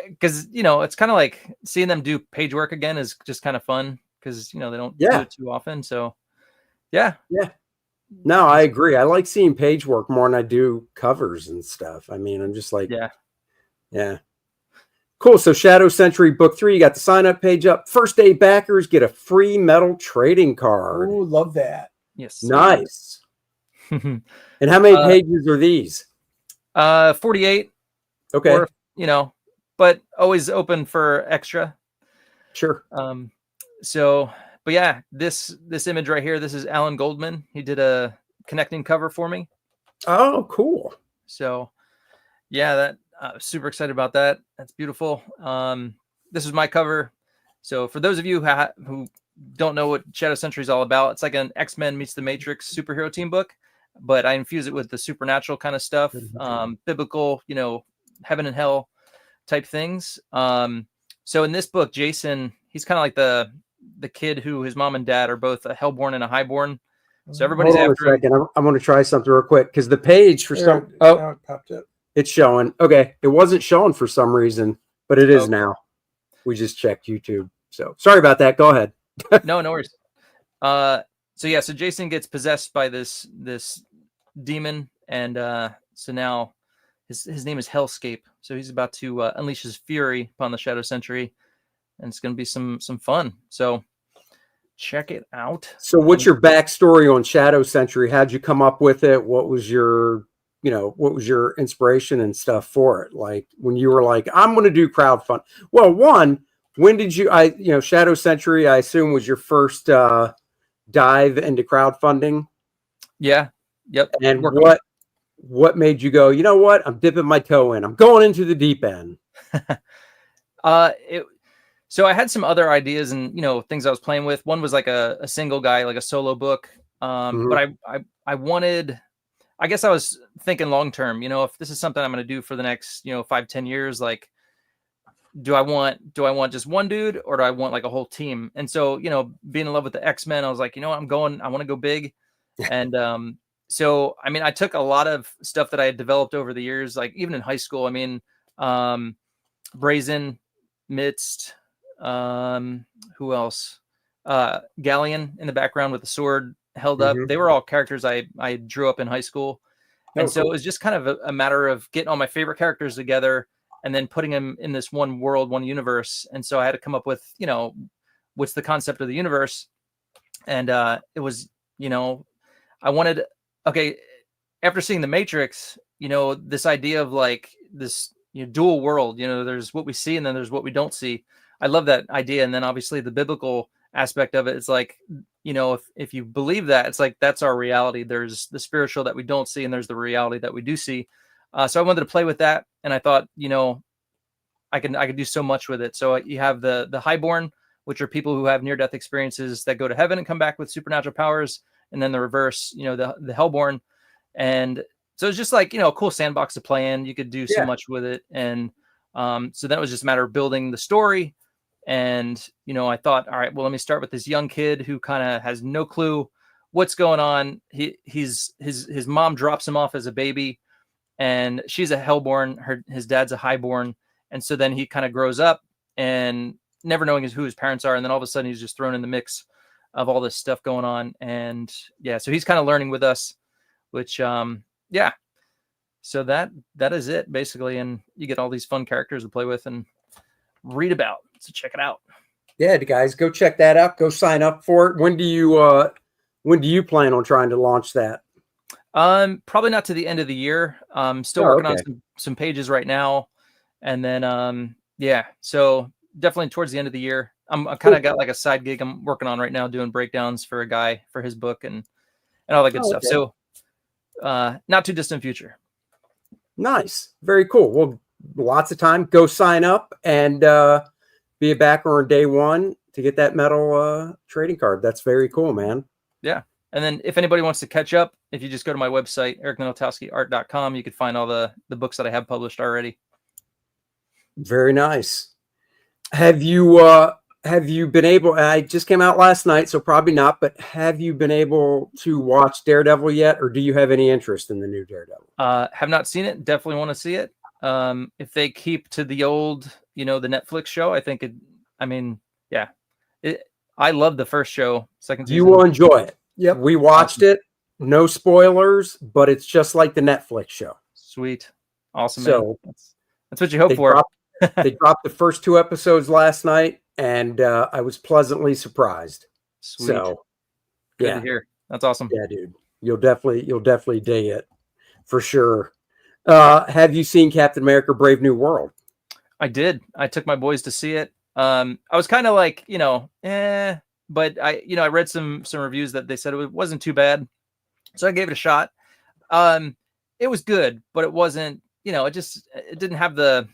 because, you know, it's kind of like seeing them do page work again is just kind of fun because, you know, they don't do it too often. So yeah. No, I agree. I like seeing page work more than I do covers and stuff. I mean, I'm just like, yeah. Cool. So Shadow Century Book 3, you got the sign up page up. First day backers get a free metal trading card. Oh, love that. Yes. Nice. And how many pages are these? 48. Okay. Or, you know, but always open for extra. Sure. So, but yeah, this image right here, this is Alan Goldman. He did a connecting cover for me. Oh, cool. So yeah, that super excited about that. That's beautiful. This is my cover. So for those of you who don't know what Shadow Century is all about, it's like an X-Men meets the Matrix superhero team book, but I infuse it with the supernatural kind of stuff, biblical, you know, heaven and hell type things. So in this book, Jason, he's kind of like the kid who his mom and dad are both a hellborn and a highborn. So everybody's after him. I'm going to try something real quick because the page for some now it popped up. It's showing. Okay, it wasn't showing for some reason, but it is now. We just checked YouTube, so sorry about that. Go ahead. No worries. So Jason gets possessed by this demon, and so now his name is Hellscape. So he's about to unleash his fury upon the Shadow Century, and it's going to be some fun. So check it out. So what's your backstory on Shadow Century? How'd you come up with it? What was your inspiration and stuff for it? Like when you were like, I'm going to do crowdfunding. Well, when did you, Shadow Century, I assume was your first dive into crowdfunding. Yeah. Yep. And what made you go, you know what? I'm dipping my toe in. I'm going into the deep end. So I had some other ideas and, you know, things I was playing with. One was like a single guy, like a solo book. But I wanted, I guess I was thinking long-term, you know, if this is something I'm going to do for the next, 5-10 years, like, do I want just one dude or do I want like a whole team? And so, you know, being in love with the X-Men, I was like, you know what, I want to go big. And, so, I mean, I took a lot of stuff that I had developed over the years, like even in high school, I mean, Brazen, Midst, who else? Galleon in the background with the sword held up. They were all characters I drew up in high school. And so it was just kind of a matter of getting all my favorite characters together and then putting them in this one world, one universe. And so I had to come up with, you know, what's the concept of the universe. And it was, you know, I wanted, after seeing The Matrix, you know, this idea of like this, you know, dual world, you know, there's what we see and then there's what we don't see. I love that idea. And then obviously the biblical aspect of it. It's like, if you believe that, it's like, that's our reality. There's the spiritual that we don't see, and there's the reality that we do see. So I wanted to play with that, and I thought, I could do so much with it. So you have the highborn, which are people who have near-death experiences that go to heaven and come back with supernatural powers, and then the reverse, the hellborn. And so it's just like, a cool sandbox to play in. You could do so much with it. And so that was just a matter of building the story. And, I thought, all right, well, let me start with this young kid who kind of has no clue what's going on. His mom drops him off as a baby, and she's a hellborn. His dad's a highborn. And so then he kind of grows up and never knowing who his parents are. And then all of a sudden he's just thrown in the mix of all this stuff going on. And so he's kind of learning with us, which, so that is it basically. And you get all these fun characters to play with and read about. So check it out. Yeah, guys, go check that out. Go sign up for it. When do you plan on trying to launch that? Probably not to the end of the year. Still working on some pages right now. And then, so definitely towards the end of the year. I'm kind of got like a side gig I'm working on right now, doing breakdowns for a guy for his book and all that good stuff. So, not too distant future. Nice. Very cool. Well, lots of time. Go sign up and be a backer on day one to get that metal trading card. That's very cool, man. Yeah. And then if anybody wants to catch up, if you just go to my website, ericninaltowskiart.com, you can find all the books that I have published already. Very nice. Have you been able, I just came out last night, so probably not, but have you been able to watch Daredevil yet? Or do you have any interest in the new Daredevil? Have not seen it. Definitely want to see it. If they keep to the old, the Netflix show, I think I love the first show, second season. You will enjoy it. Yep. We watched it. No spoilers, but it's just like the Netflix show. Sweet. Awesome. So that's what you hope for. They dropped the first 2 episodes last night, and I was pleasantly surprised. Sweet. So, good to hear. That's awesome. Yeah, dude, you'll definitely dig it for sure. Have you seen Captain America: Brave New World? I did. I took my boys to see it. I was kind of like, but I read some reviews that they said it wasn't too bad, so I gave it a shot. It was good, but it wasn't. It didn't have the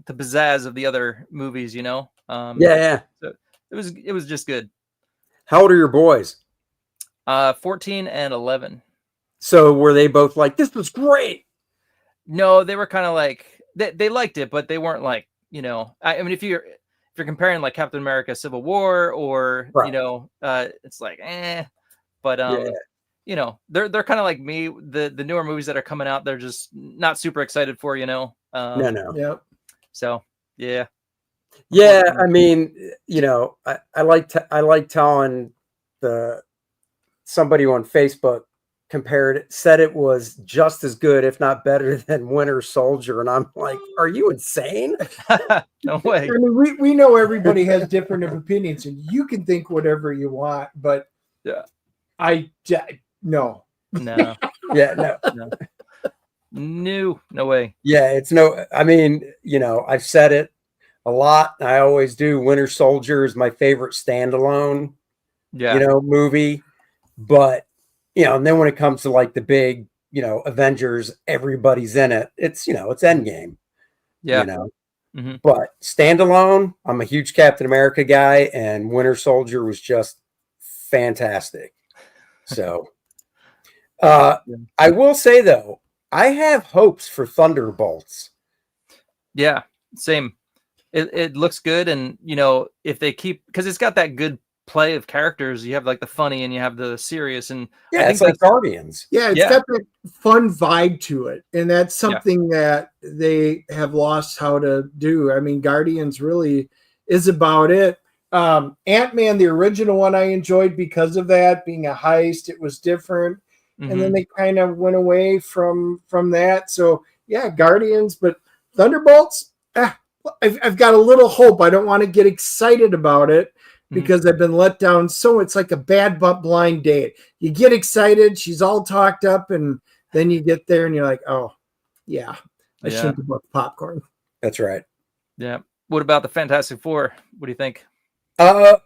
pizzazz of the other movies, So it was just good. How old are your boys? 14 and 11. So were they both like, this was great? No, they were kind of like, they liked it, but they weren't like, I mean, if you're comparing like Captain America Civil War or, right. It's like, but, they're kind of like me, the newer movies that are coming out, they're just not super excited for, No. Yep. So, yeah. Yeah. I mean, I like telling somebody on Facebook said it was just as good, if not better than Winter Soldier. And I'm like, are you insane? No way. I mean, we know everybody has different opinions and you can think whatever you want, but yeah, no. Yeah, no way. Yeah, it's no, I mean, I've said it a lot. I always do. Winter Soldier is my favorite standalone, movie. But, and then when it comes to like the big, Avengers, everybody's in it. It's, it's Endgame. Yeah. Mm-hmm. But standalone, I'm a huge Captain America guy, and Winter Soldier was just fantastic. So, I will say though, I have hopes for Thunderbolts. Yeah, same. It looks good, and if they keep, because it's got that good play of characters, you have like the funny and you have the serious, and I think it's like Guardians. Yeah, it's got that fun vibe to it, and that's something that they have lost how to do. I mean, Guardians really is about it. Ant-Man, the original one, I enjoyed because of that being a heist. It was different. And then they kind of went away from that. So yeah, Guardians, but Thunderbolts, I've got a little hope. I don't want to get excited about it because I've been let down. So it's like a bad but blind date. You get excited, she's all talked up, and then you get there and you're like, oh yeah, I shouldn't have bought the popcorn. That's right. Yeah. What about the Fantastic Four? What do you think?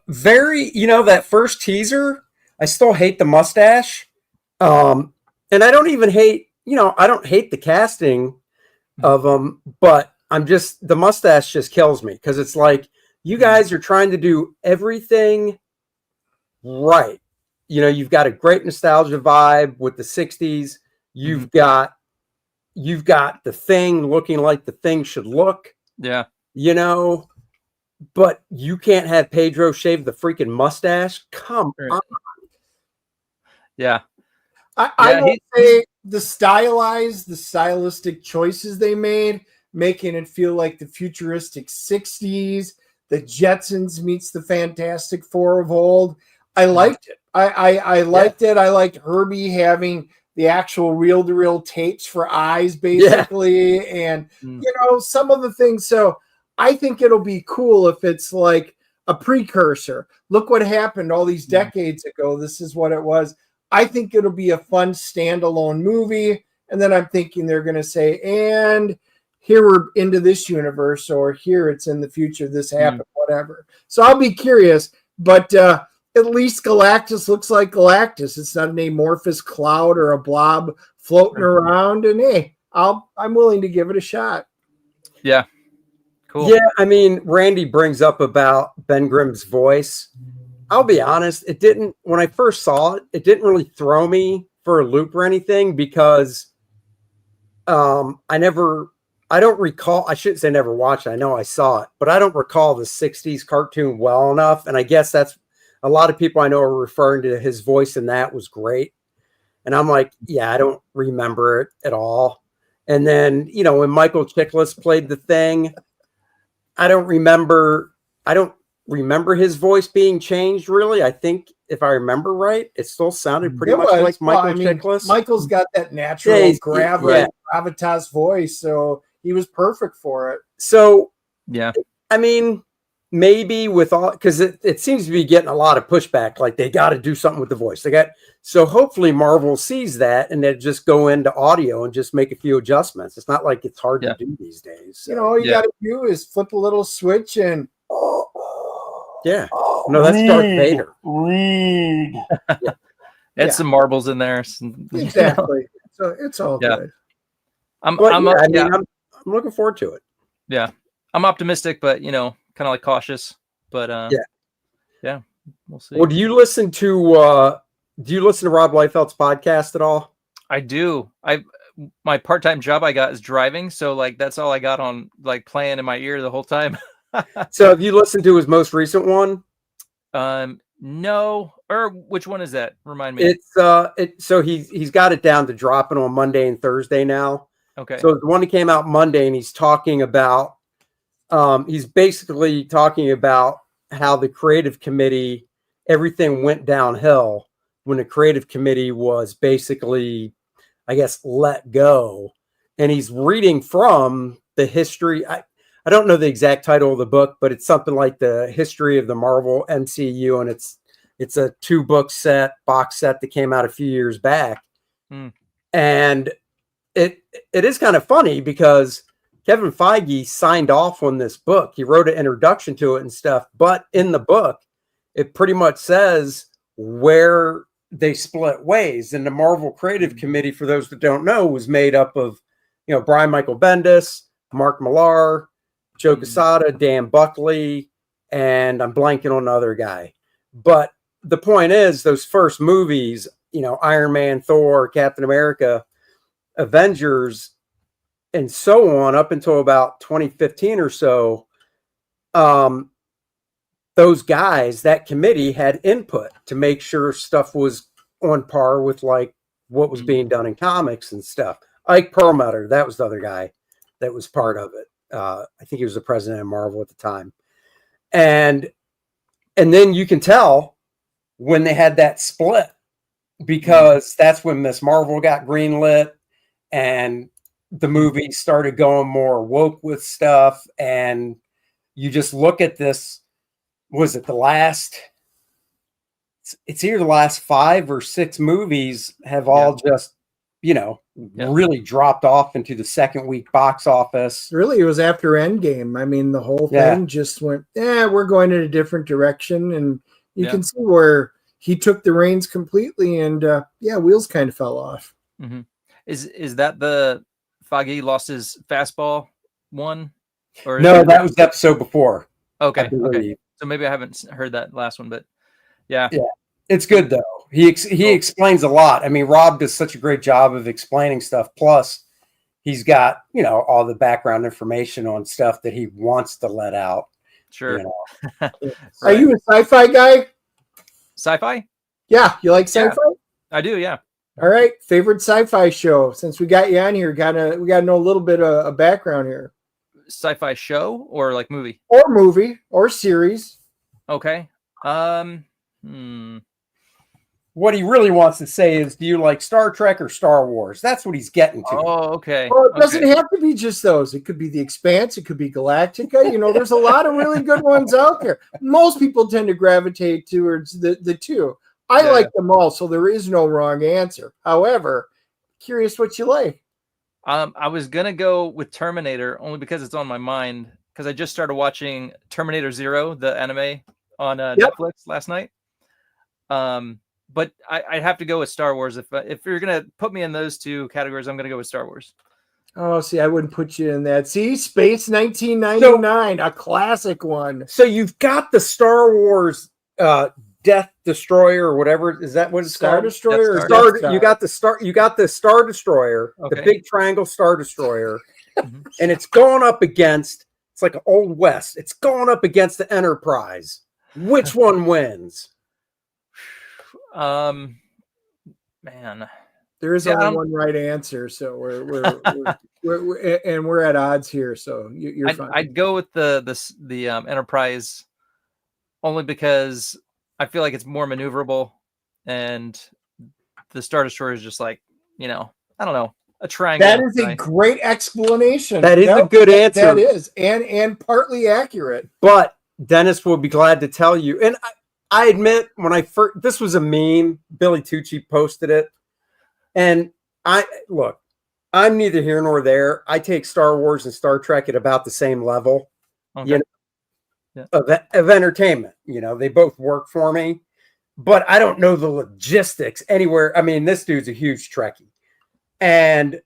Very, that first teaser, I still hate the mustache. And I don't even hate, I don't hate the casting of them, but the mustache just kills me because it's like you guys are trying to do everything right. You've got a great nostalgia vibe with the 60s. You've got the Thing looking like the Thing should look. Yeah. But you can't have Pedro shave the freaking mustache. Come on. Yeah. I will say the stylistic choices they made, making it feel like the futuristic 60s, the Jetsons meets the Fantastic Four of old. I liked it. I liked it. I liked Herbie having the actual reel-to-reel tapes for eyes, basically, and some of the things. So I think it'll be cool if it's like a precursor. Look what happened all these decades ago. This is what it was. I think it'll be a fun standalone movie. And then I'm thinking they're going to say, and here we're into this universe, or here it's in the future. This happened, whatever. So I'll be curious. But at least Galactus looks like Galactus. It's not an amorphous cloud or a blob floating around. And hey, I'm willing to give it a shot. Yeah. Cool. Yeah, I mean, Randy brings up about Ben Grimm's voice. I'll be honest, when I first saw it, it didn't really throw me for a loop or anything because I don't recall, I shouldn't say never watched it, I know I saw it, but I don't recall the 60s cartoon well enough. And I guess that's a lot of people I know are referring to his voice, and that was great. And I'm like, yeah, I don't remember it at all. And then, when Michael Chiklis played the Thing, I don't remember his voice being changed, really. I think if I remember right, it still sounded pretty much like Michael Chiklis. Michael's got that natural gravitas voice, so he was perfect for it. So, yeah. I mean, maybe with all, because it seems to be getting a lot of pushback, like they got to do something with the voice. So hopefully Marvel sees that and they just go into audio and just make a few adjustments. It's not like it's hard to do these days. So. All you got to do is flip a little switch and yeah. No, that's Darth Vader. Add some marbles in there. Exactly. So it's all good. I'm looking forward to it. Yeah. I'm optimistic, but kind of like cautious. But yeah, we'll see. Well, do you listen to Rob Liefeld's podcast at all? I do. My part-time job I got is driving, so like that's all I got on like playing in my ear the whole time. So have you listened to his most recent one? No. Or which one is that? Remind me. It's so he's got it down to dropping on Monday and Thursday now. Okay. So the one that came out Monday, and he's talking about he's basically talking about how the creative committee, everything went downhill when the creative committee was basically, I guess, let go. And he's reading from the history. I don't know the exact title of the book, but it's something like the history of the Marvel MCU. And it's a 2-book box set that came out a few years back. And it is kind of funny because Kevin Feige signed off on this book. He wrote an introduction to it and stuff, but in the book, it pretty much says where they split ways. And the Marvel Creative Committee, for those that don't know, was made up of, Brian Michael Bendis, Mark Millar, Joe Quesada, Dan Buckley, and I'm blanking on the other guy. But the point is, those first movies, Iron Man, Thor, Captain America, Avengers, and so on, up until about 2015 or so, those guys, that committee, had input to make sure stuff was on par with like what was being done in comics and stuff. Ike Perlmutter, that was the other guy that was part of it. I think he was the president of Marvel at the time. And then you can tell when they had that split, because that's when Miss Marvel got greenlit and the movie started going more woke with stuff. And you just look at this, was it it's either the last 5 or 6 movies have all just really dropped off into the second week box office. Really, it was after Endgame. I mean, the whole thing just went, we're going in a different direction. And you can see where he took the reins completely, and wheels kind of fell off. Mm-hmm. Is that the Foggy lost his fastball one? Or no, that was the episode before. Okay. So maybe I haven't heard that last one, but yeah, it's good though. He explains a lot. I mean, Rob does such a great job of explaining stuff. Plus, he's got all the background information on stuff that he wants to let out. Sure. Are you a sci-fi guy? Sci-fi? Yeah, you like sci-fi? Yeah, I do. Yeah. All right, favorite sci-fi show. Since we got you on here, we gotta know a little bit of background here. Sci-fi show or like movie? Or movie or series. Okay. What he really wants to say is, do you like Star Trek or Star Wars? That's what he's getting to. Oh, okay. Well, it doesn't have to be just those. It could be The Expanse. It could be Galactica. There's a lot of really good ones out there. Most people tend to gravitate towards the two. I like them all, so there is no wrong answer. However, curious what you like. I was going to go with Terminator only because it's on my mind, because I just started watching Terminator Zero, the anime on Netflix last night. But I'd have to go with Star Wars. If you're going to put me in those two categories, I'm going to go with Star Wars. Oh, see, I wouldn't put you in that. See, Space 1999, a classic one. So you've got the Star Wars Death Destroyer or whatever. Is that what it's Star called? Destroyer? You got the Star Destroyer, the big triangle Star Destroyer, and it's going up against, it's like an Old West. It's going up against the Enterprise. Which one wins? Man, there is only one right answer, so we're at odds here. So you're fine. I'd go with the Enterprise, only because I feel like it's more maneuverable, and the Star Destroyer is just like, I don't know, a triangle. That is a great explanation. That is a good answer. That is, and partly accurate. But Dennis will be glad to tell you, and I admit, when I first, this was a meme. Billy Tucci posted it, and I'm neither here nor there. I take Star Wars and Star Trek at about the same level, of entertainment. They both work for me, but I don't know the logistics anywhere. I mean, this dude's a huge Trekkie, and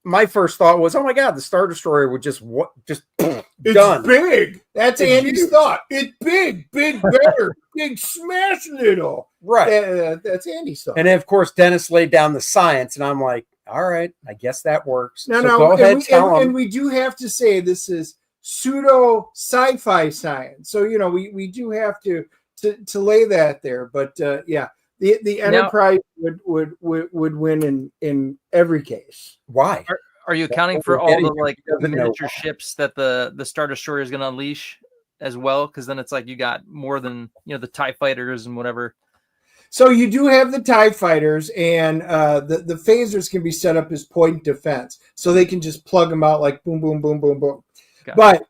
my first thought was, oh my God, the Star Destroyer would just it's done. Big. That's Andy's thought. It's big, better, big smash little. Right. That's Andy's thought. And then, of course, Dennis laid down the science, and I'm like, all right, I guess that works. No, go ahead, tell him. And we do have to say this is pseudo sci-fi science. So, we do have to lay that there. But the Enterprise would win in every case. Why? Are you accounting for all the miniature ships that the Star Destroyer is going to unleash as well? Because then it's like you got more than the TIE fighters and whatever. So you do have the TIE fighters, and the phasers can be set up as point defense, so they can just plug them out like boom, boom, boom, boom, boom. Okay. But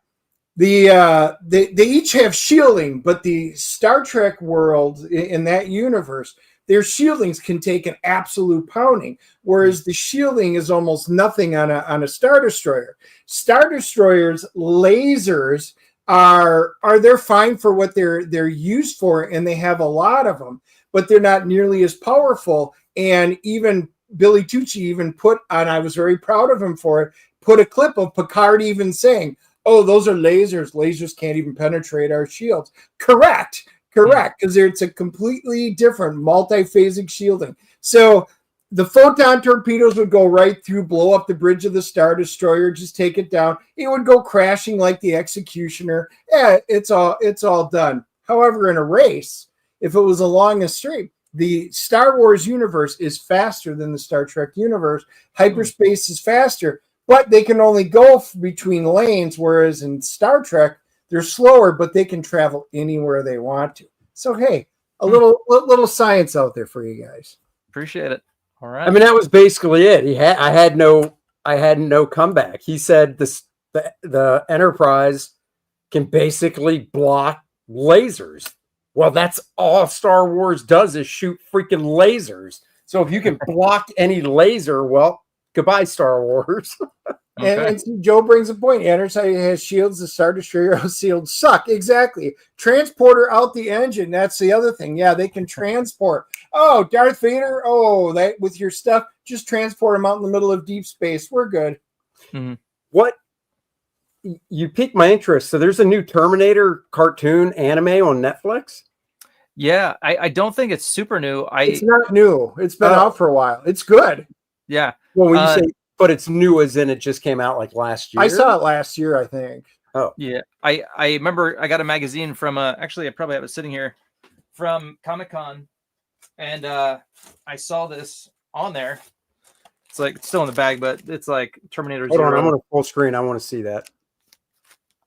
they each have shielding, but the Star Trek world in that universe, their shieldings can take an absolute pounding, whereas the shielding is almost nothing on a Star Destroyer. Star Destroyers' lasers they're fine for what they're used for, and they have a lot of them, but they're not nearly as powerful. And even Billy Tucci even put on, I was very proud of him for it, put a clip of Picard even saying, oh, those are lasers. Lasers can't even penetrate our shields. Correct, because it's a completely different multi-phasic shielding. So the photon torpedoes would go right through, blow up the bridge of the Star Destroyer, just take it down. It would go crashing like the Executioner. Yeah, it's all done. However, in a race, if it was along a street, the Star Wars universe is faster than the Star Trek universe. Hyperspace is faster, but they can only go between lanes, whereas in Star Trek, they're slower, but they can travel anywhere they want to. So, hey, a little science out there for you guys. Appreciate it. All right. I mean, that was basically it. I had no comeback. He said the Enterprise can basically block lasers. Well, that's all Star Wars does is shoot freaking lasers. So if you can block any laser, well, goodbye, Star Wars. And see, Joe brings a point. Anti has shields. The Star Destroyer shields suck. Exactly. Transporter out the engine. That's the other thing. Yeah, they can transport. Oh, Darth Vader. Oh, that with your stuff, just transport him out in the middle of deep space. We're good. Mm-hmm. What? You piqued my interest. So there's a new Terminator cartoon anime on Netflix. Yeah, I don't think it's super new. It's not new. It's been out for a while. It's good. Yeah. Well, when you say, but it's new as in it just came out like last year. I saw it last year, I think. Oh, yeah. I remember I got a magazine from actually I probably have it sitting here from Comic-Con, and I saw this on there. It's like it's still in the bag, but it's like Terminator Hold 0. on, I'm on a full screen. I want to see that.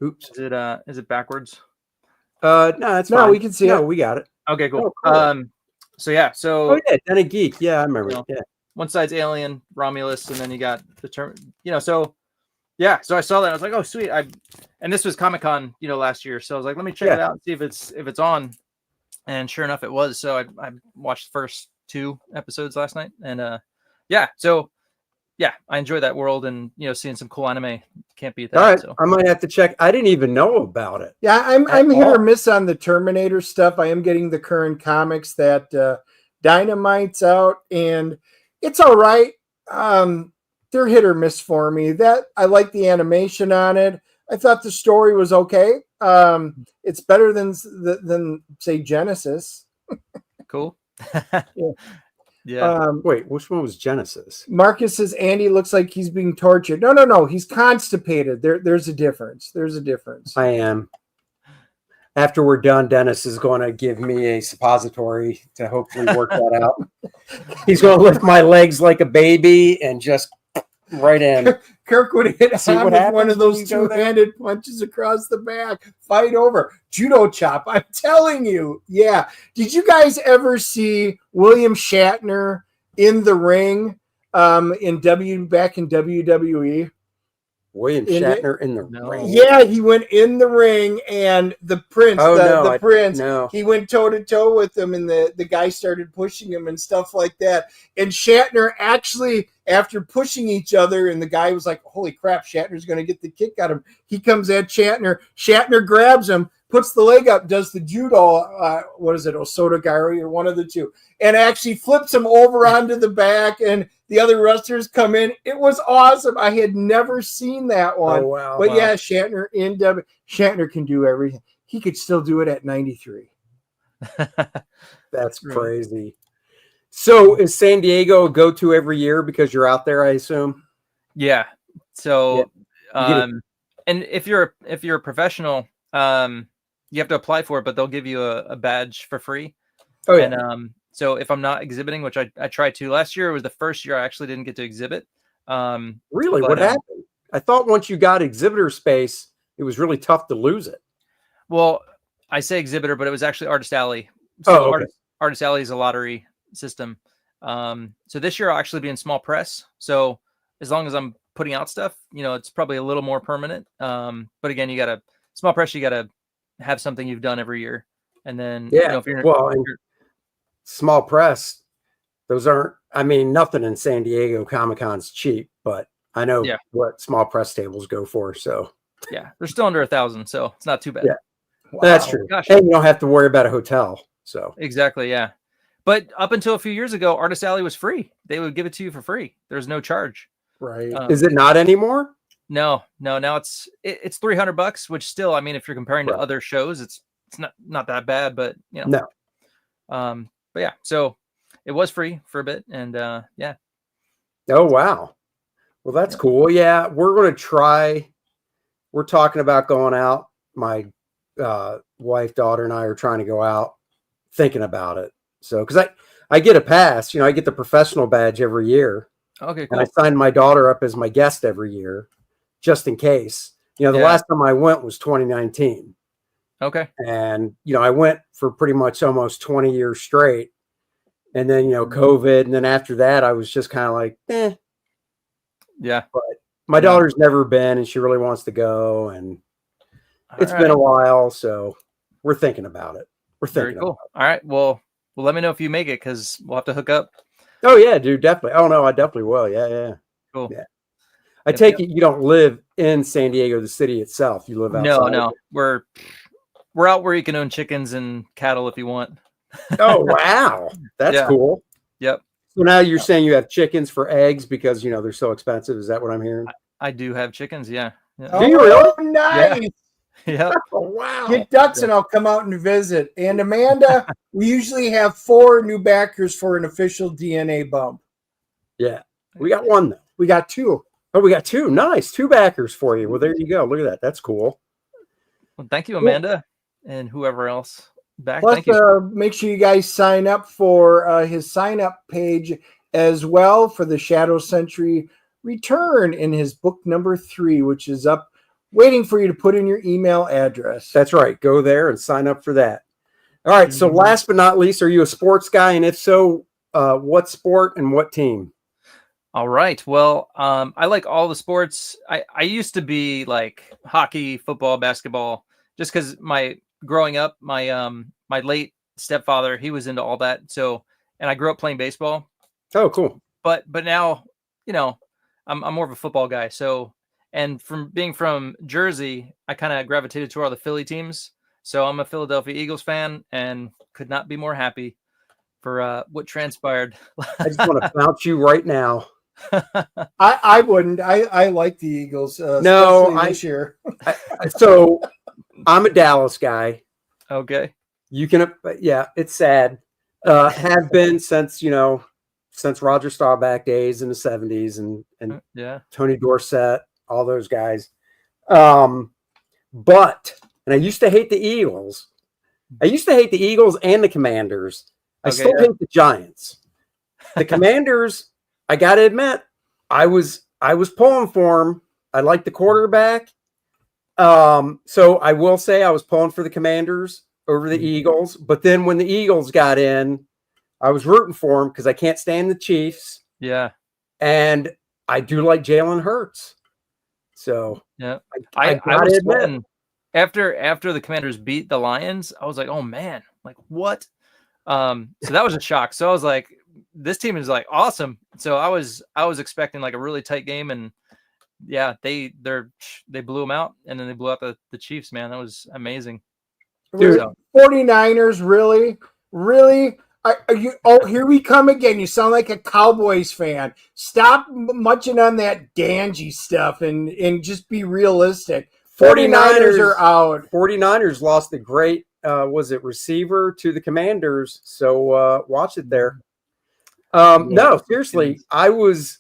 Oops. Is it backwards? No, that's fine. We can see it. We got it. Okay, cool. Oh, cool. So yeah, oh yeah, Den of Geek. Yeah, I remember. Yeah. One side's Alien, Romulus, and then you got the term. So yeah, so I saw that. I was like, oh sweet. And this was Comic-Con, last year. So I was like, let me check it out and see if it's on. And sure enough, it was. So I watched the first 2 episodes last night, and so yeah, I enjoy that world, and seeing some cool anime. Can't beat that. All right, so. I might have to check. I didn't even know about it. Yeah, I'm hit or miss on the Terminator stuff. I am getting the current comics that Dynamite's out, and it's all right. They're hit or miss for me. That I like the animation on it. I thought the story was okay. It's better than say Genesis. Cool. Yeah. Yeah. Wait, which one was Genesis? Marcus says Andy looks like he's being tortured. No. He's constipated. There's a difference. There's a difference. I am. After we're done, Dennis is going to give me a suppository to hopefully work that out. He's going to lift my legs like a baby and just right in. Kirk would hit on with one of those two-handed punches across the back. Fight over. Judo chop. I'm telling you. Yeah. Did you guys ever see William Shatner in the ring back in WWE? William Shatner in the ring. Yeah, he went in the ring, and the Prince, he went toe-to-toe with him, and the guy started pushing him and stuff like that. And Shatner actually, after pushing each other, and the guy was like, holy crap, Shatner's going to get the kick out of him. He comes at Shatner. Shatner grabs him, puts the leg up, does the judo, Osotogari or one of the two, and actually flips him over onto the back, and the other wrestlers come in. It was awesome. I had never seen that one. Oh, wow. But yeah, Shatner Shatner can do everything. He could still do it at 93. That's crazy. So is San Diego a go-to every year because you're out there, I assume? Yeah. So, and if you're a professional, you have to apply for it, but they'll give you a badge for free. Oh yeah. And so if I'm not exhibiting, which I tried to last year, it was the first year I actually didn't get to exhibit. Really? What happened? I thought once you got exhibitor space, it was really tough to lose it. Well, I say exhibitor, but it was actually Artist Alley. So Artist Alley is a lottery system. So this year I'll actually be in small press. So as long as I'm putting out stuff, it's probably a little more permanent. But again, you got to small press. You got to have something you've done every year. And then, if you're small press, those aren't, nothing in San Diego Comic-Con's cheap, but I know what small press tables go for. So yeah, they're still under 1,000. So it's not too bad. Yeah, wow. That's true. Gosh. And you don't have to worry about a hotel. So exactly. Yeah. But up until a few years ago, Artist Alley was free. They would give it to you for free. There's no charge. Right. Is it not anymore? No. Now it's $300, which still, if you're comparing to other shows, it's not that bad, but no. But yeah, so it was free for a bit, and yeah. Oh wow. Well, that's cool. Yeah, we're going to try. We're talking about going out. My wife, daughter, and I are trying to go out, thinking about it. So, because I get a pass, I get the professional badge every year. Okay, cool. And I sign my daughter up as my guest every year, just in case. The last time I went was 2019. Okay. And, I went for pretty much almost 20 years straight. And then, COVID. And then after that, I was just kind of like, eh. Yeah. But my daughter's never been, and she really wants to go. And it's been a while. So we're thinking about it. We're thinking. Very cool. All right. Well, let me know if you make it, because we'll have to hook up. Oh yeah, dude, definitely. Oh no, I definitely will. Yeah. Cool. Yeah. I take it you don't live in San Diego, the city itself. You live outside. No. We're out where you can own chickens and cattle if you want. Oh wow, that's cool. Yep. So now you're saying you have chickens for eggs because they're so expensive. Is that what I'm hearing? I do have chickens. Yeah. Do you really? Oh, nice. Yeah. Oh wow. Get ducks and I'll come out and visit. And Amanda, we usually have 4 new backers for an official DNA bump. Yeah, we got one though. We got 2. Oh, we got 2. Nice, 2 backers for you. Well, there you go. Look at that. That's cool. Well, thank you, Amanda, and whoever else back. Plus, Thank you. make sure you guys sign up for his sign-up page as well for the Shadow Century return in his book number 3, which is up, waiting for you to put in your email address. That's right. Go there and sign up for that. All right. So last but not least, are you a sports guy? And if so, what sport and what team? All right. Well, I like all the sports. I used to be like hockey, football, basketball, just because growing up, my late stepfather, he was into all that. So, and I grew up playing baseball. Oh, cool. But now, I'm more of a football guy. So, and from being from Jersey, I kind of gravitated toward all the Philly teams. So I'm a Philadelphia Eagles fan and could not be more happy for what transpired. I just want to bounce you right now. I wouldn't. I like the Eagles. No, this year. So I'm a Dallas guy. Okay. You can, yeah, it's sad. Have been since Roger Staubach days in the 70s and Tony Dorsett, all those guys. But I used to hate the Eagles. I used to hate the Eagles and the Commanders. I still hate the Giants. The Commanders, I got to admit, I was pulling for them. I like the quarterback. So I will say I was pulling for the Commanders over the Eagles. But then when the Eagles got in, I was rooting for them because I can't stand the Chiefs. Yeah. And I do like Jalen Hurts. So yeah, I was admit, after the Commanders beat the Lions, I was like, oh man, like what? So that was a shock. So I was like, this team is like awesome. So I was expecting like a really tight game, and yeah, they blew them out, and then they blew out the Chiefs. Man, that was amazing. Dude, 49ers, really? Are you? Oh, here we come again. You sound like a Cowboys fan. Stop munching on that Ganji stuff and just be realistic. 49ers are out. 49ers lost the great, receiver to the Commanders. So watch it there. No, seriously, I was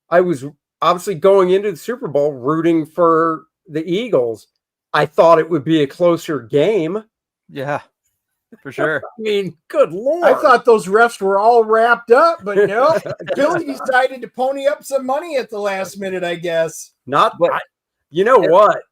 obviously going into the Super Bowl rooting for the Eagles. I thought it would be a closer game. Yeah. For sure. I mean, good Lord. I thought those refs were all wrapped up, but no. Billy decided to pony up some money at the last minute, I guess. You know what?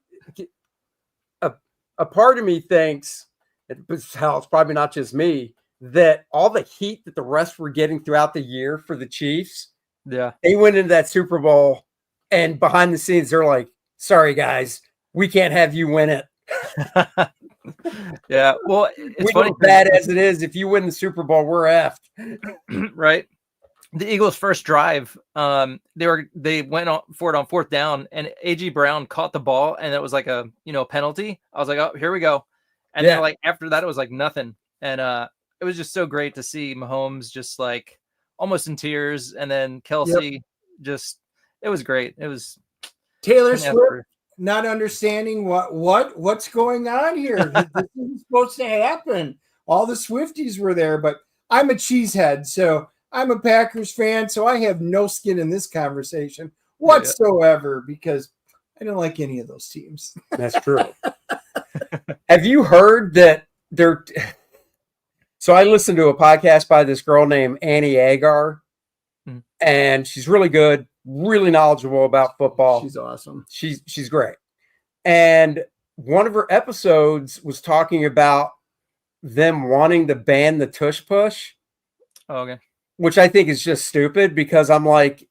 A part of me thinks, it's probably not just me, that all the heat that the refs were getting throughout the year for the Chiefs, they went into that Super Bowl, and behind the scenes, they're like, sorry, guys, we can't have you win it. Yeah, well, it's funny. Bad as it is, if you win the Super Bowl, we're effed. Right. The Eagles' first drive, they went for it on 4th down, and A.G. Brown caught the ball, and it was like a penalty. I was like, oh, here we go. And then like after that, it was like nothing, and it was just so great to see Mahomes just like almost in tears, and then Kelsey it was great. It was Taylor Swift not understanding what's going on here. This isn't supposed to happen. All the Swifties were there, but I'm a cheesehead, so I'm a Packers fan, so I have no skin in this conversation whatsoever because I don't like any of those teams. That's true. Have you heard that they're... So I listened to a podcast by this girl named Annie Agar, and she's really good, really knowledgeable about football. She's awesome. She's great. And one of her episodes was talking about them wanting to ban the tush push. Oh, okay. Which I think is just stupid because I'm like,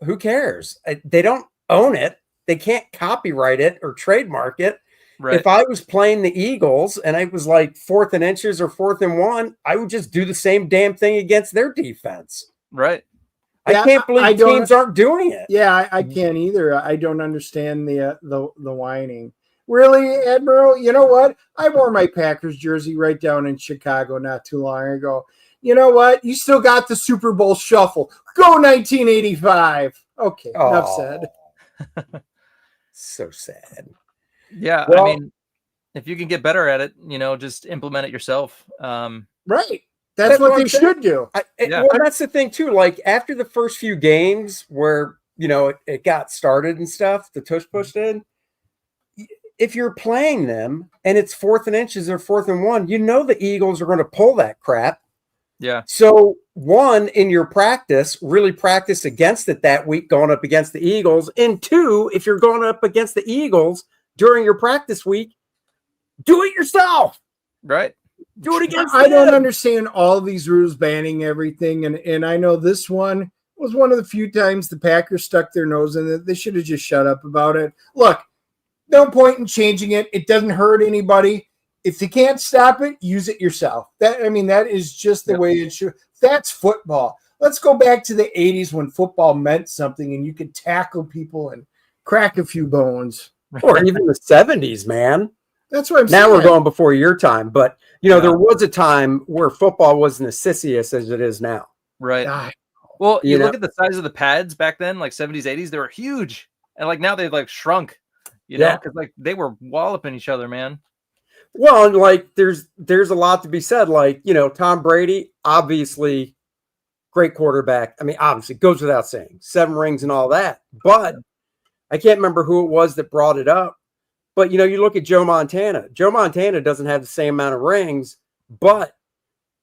who cares? They don't own it. They can't copyright it or trademark it. Right. If I was playing the Eagles and I was like 4th and inches or 4th and 1, I would just do the same damn thing against their defense. Right. I can't believe teams aren't doing it. Yeah, I can't either. I don't understand the whining. Really, Admiral? You know what? I wore my Packers jersey right down in Chicago not too long ago. You know what? You still got the Super Bowl shuffle. Go 1985. Okay, enough said. So sad. Yeah, well, I mean, if you can get better at it, just implement it yourself. Right. That's what they should do. Well, that's the thing too. Like after the first few games where, it got started and stuff, the tush pushed in. If you're playing them and it's 4th and inches or 4th and 1, the Eagles are going to pull that crap. Yeah. So 1, in your practice, really practice against it that week going up against the Eagles. And 2, if you're going up against the Eagles during your practice week, do it yourself. Right. Do it against I don't understand all these rules banning everything. And I know this one was one of the few times the Packers stuck their nose in it. They should have just shut up about it. Look, no point in changing it. It doesn't hurt anybody. If you can't stop it, use it yourself. That is just the way it should. That's football. Let's go back to the 80s when football meant something and you could tackle people and crack a few bones. Or even the 70s, man. That's what I'm saying. Now we're going before your time. But, there was a time where football wasn't as sissy as it is now. Right. Well, you look at the size of the pads back then, like 70s, 80s, they were huge. And like now they've like shrunk, because like they were walloping each other, man. Well, and like there's a lot to be said. Like, Tom Brady, obviously great quarterback. I mean, obviously goes without saying, 7 rings and all that. But I can't remember who it was that brought it up. But, you look at Joe Montana. Joe Montana doesn't have the same amount of rings, but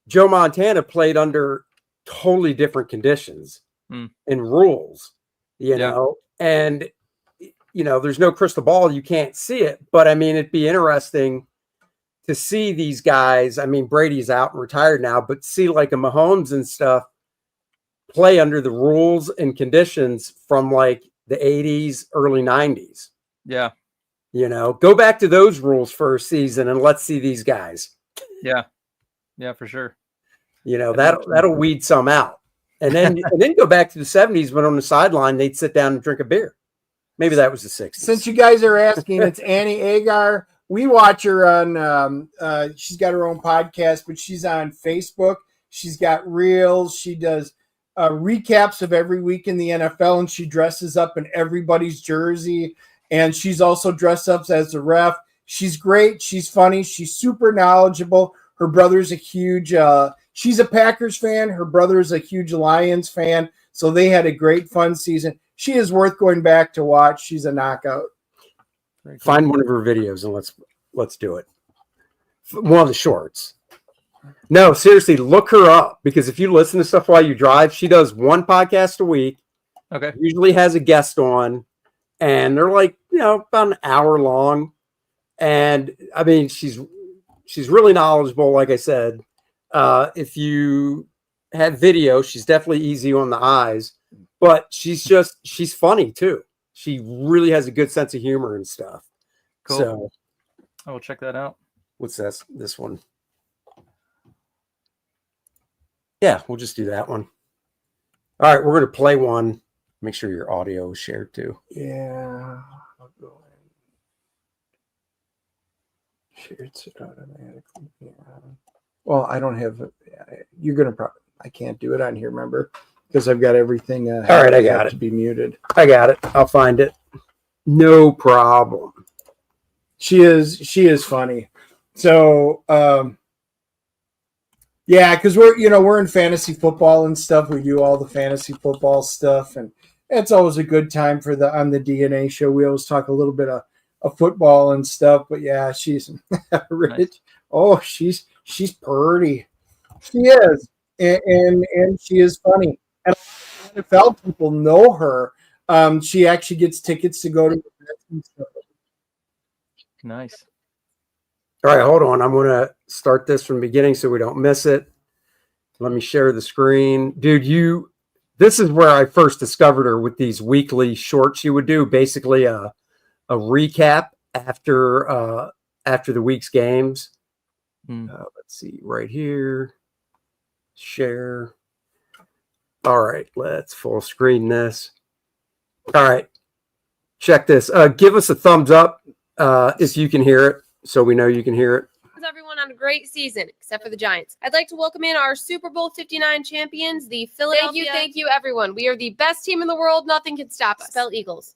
Joe Montana played under totally different conditions and rules, and, there's no crystal ball. You can't see it. But, I mean, it'd be interesting to see these guys. I mean, Brady's out and retired now, but see like a Mahomes and stuff play under the rules and conditions from like the 80s, early 90s. Yeah. Go back to those rules for a season and let's see these guys. Yeah. Yeah, for sure. That'll weed some out. And then go back to the 70s when on the sideline they'd sit down and drink a beer. Maybe that was the 60s. Since you guys are asking, it's Annie Agar. We watch her on she's got her own podcast, but she's on Facebook. She's got reels. She does recaps of every week in the NFL, and she dresses up in everybody's jersey. And she's also dressed up as a ref. She's great. She's funny. She's super knowledgeable. Her brother's a huge she's a Packers fan. Her brother's a huge Lions fan. So they had a great fun season. She is worth going back to watch. She's a knockout. Find one of her videos and let's do it. One of the shorts. No, seriously, look her up, because if you listen to stuff while you drive, she does 1 podcast a week. Okay. Usually has a guest on. And they're like, about an hour long. And I mean, she's really knowledgeable. Like I said, if you have video, she's definitely easy on the eyes, but she's funny too. She really has a good sense of humor and stuff. Cool. So I will check that out. What's this one? Yeah, we'll just do that one. All right, we're going to play one. Make sure your audio is shared too. Yeah. I'll go ahead. Shared it automatically. Yeah. Well, I don't have it. You're going to probably, I can't do it on here, remember? Because I've got everything. All right, I got it. To be muted. I got it. I'll find it. No problem. She is funny. So, yeah, because we're in fantasy football and stuff. We do all the fantasy football stuff, and it's always a good time on the DNA show. We always talk a little bit of football and stuff. But yeah, she's rich. Nice. Oh, she's pretty. She is, and she is funny. And NFL people know her. She actually gets tickets to go to events and stuff. Nice. All right, hold on. I'm going to start this from the beginning so we don't miss it. Let me share the screen. Dude, this is where I first discovered her with these weekly shorts you would do, basically a recap after the week's games. Let's see, right here. Share. All right, let's full screen this. All right, check this. Give us a thumbs up if you can hear it, so we know you can hear it. Everyone on a great season, except for the Giants. I'd like to welcome in our Super Bowl 59 champions, the Philadelphia. Thank you, everyone. We are the best team in the world. Nothing can stop us. Spell Eagles.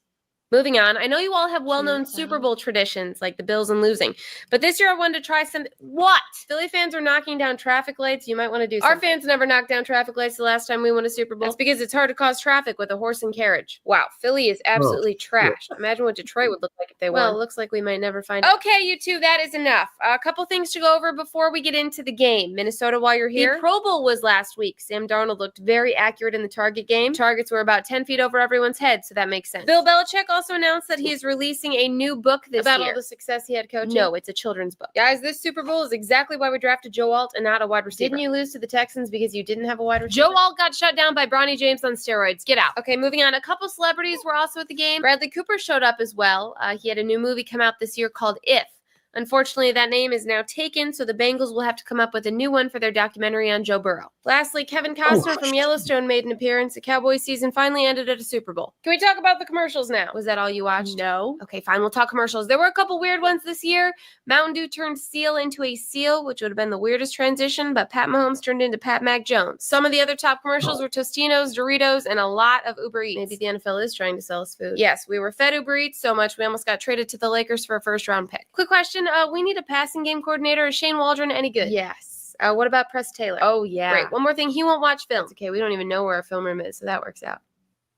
Moving on, I know you all have well-known Super Bowl traditions, like the Bills and losing. But this year I wanted to try something. What? Philly fans are knocking down traffic lights. You might want to do something. Our fans never knocked down traffic lights the last time we won a Super Bowl. That's because it's hard to cause traffic with a horse and carriage. Wow, Philly is absolutely trashed. Imagine what Detroit would look like if they won. Well, it looks like we might never find out. Okay, you two, that is enough. A couple things to go over before we get into the game. Minnesota, while you're here. The Pro Bowl was last week. Sam Darnold looked very accurate in the target game. Targets were about 10 feet over everyone's head, so that makes sense. Bill Belichick also announced that he is releasing a new book this year. About all the success he had coaching? No, it's a children's book. Guys, this Super Bowl is exactly why we drafted Joe Alt and not a wide receiver. Didn't you lose to the Texans because you didn't have a wide receiver? Joe Alt got shut down by Bronny James on steroids. Get out. Okay, moving on. A couple celebrities were also at the game. Bradley Cooper showed up as well. He had a new movie come out this year called If. Unfortunately, that name is now taken, so the Bengals will have to come up with a new one for their documentary on Joe Burrow. Lastly, Kevin Costner from Yellowstone made an appearance. The Cowboys season finally ended at a Super Bowl. Can we talk about the commercials now? Was that all you watched? No. Okay, fine. We'll talk commercials. There were a couple weird ones this year. Mountain Dew turned seal into a seal, which would have been the weirdest transition, but Pat Mahomes turned into Pat Mac Jones. Some of the other top commercials were Tostinos, Doritos, and a lot of Uber Eats. Maybe the NFL is trying to sell us food. Yes, we were fed Uber Eats so much we almost got traded to the Lakers for a first-round pick. Quick question. We need a passing game coordinator. Is Shane Waldron any good? Yes. What about Press Taylor? Oh, yeah. Great. One more thing. He won't watch film. It's okay. We don't even know where our film room is, so that works out.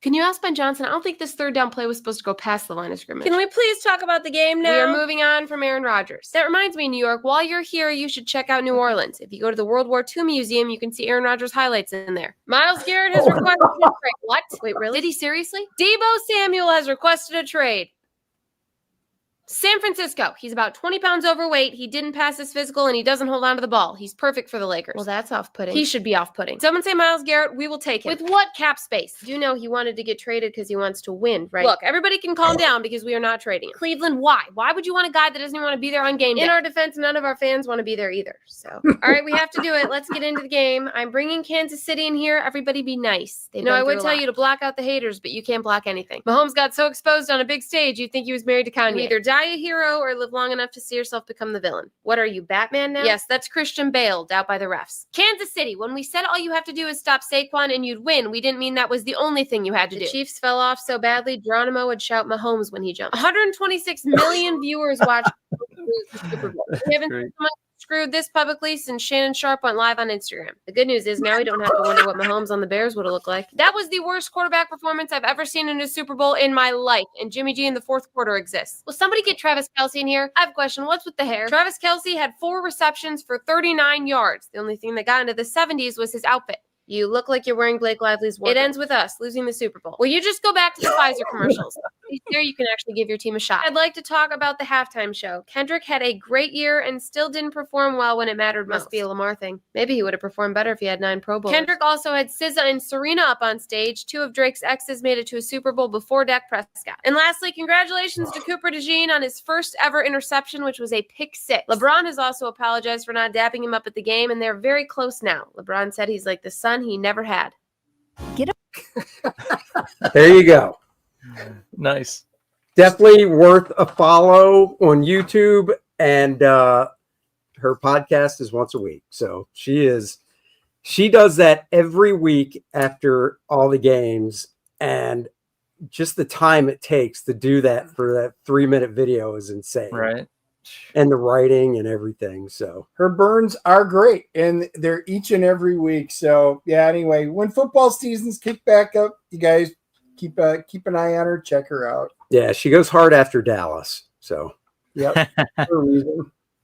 Can you ask Ben Johnson? I don't think this third down play was supposed to go past the line of scrimmage. Can we please talk about the game now? We are moving on from Aaron Rodgers. That reminds me, New York, while you're here, you should check out New Orleans. If you go to the World War II Museum, you can see Aaron Rodgers highlights in there. Miles Garrett has requested a trade. What? Wait, really? Did he seriously? Deebo Samuel has requested a trade. San Francisco. He's about 20 pounds overweight. He didn't pass his physical, and he doesn't hold on to the ball. He's perfect for the Lakers. Well, that's off-putting. He should be off-putting. Someone say Myles Garrett. We will take him. With what cap space? You know he wanted to get traded because he wants to win, right? Look, everybody can calm down because we are not trading him. Cleveland, why? Why would you want a guy that doesn't even want to be there on game day? In our defense, none of our fans want to be there either. So, all right, we have to do it. Let's get into the game. I'm bringing Kansas City in here. Everybody be nice. I would tell you to block out the haters, but you can't block anything. Mahomes got so exposed on a big stage, you'd think he was married to Kanye. You either die a hero or live long enough to see yourself become the villain. What are you, Batman now? Yes, that's Christian Bale, out by the refs. Kansas City, when we said all you have to do is stop Saquon and you'd win, we didn't mean that was the only thing you had to do. The Chiefs fell off so badly, Geronimo would shout Mahomes when he jumped. 126 million viewers watched the Super Bowl. We haven't seen someone screwed this publicly since Shannon Sharp went live on Instagram. The good news is now we don't have to wonder what Mahomes on the Bears would have looked like. That was the worst quarterback performance I've ever seen in a Super Bowl in my life, and Jimmy G in the fourth quarter exists. Will somebody get Travis Kelce in here? I have a question. What's with the hair? Travis Kelce had 4 receptions for 39 yards. The only thing that got into the 70s was his outfit. You look like you're wearing Blake Lively's wardrobe. It ends with us losing the Super Bowl. Will you just go back to the Pfizer commercials? There you can actually give your team a shot. I'd like to talk about the halftime show. Kendrick had a great year and still didn't perform well when it mattered most. Must be a Lamar thing. Maybe he would have performed better if he had 9 Pro Bowls. Kendrick also had SZA and Serena up on stage. 2 of Drake's exes made it to a Super Bowl before Dak Prescott. And lastly, congratulations to Cooper DeJean on his first ever interception, which was a pick 6. LeBron has also apologized for not dapping him up at the game, and they're very close now. LeBron said he's like the son he never had. Get up. There you go. Nice. Definitely worth a follow on YouTube, and her podcast is once a week. So she does that every week after all the games, and just the time it takes to do that for that 3-minute video is insane. Right. And the writing and everything. So her burns are great, and they're each and every week. So yeah, anyway, when football seasons kick back up, you guys keep an eye on her, check her out. Yeah, she goes hard after Dallas. So yep.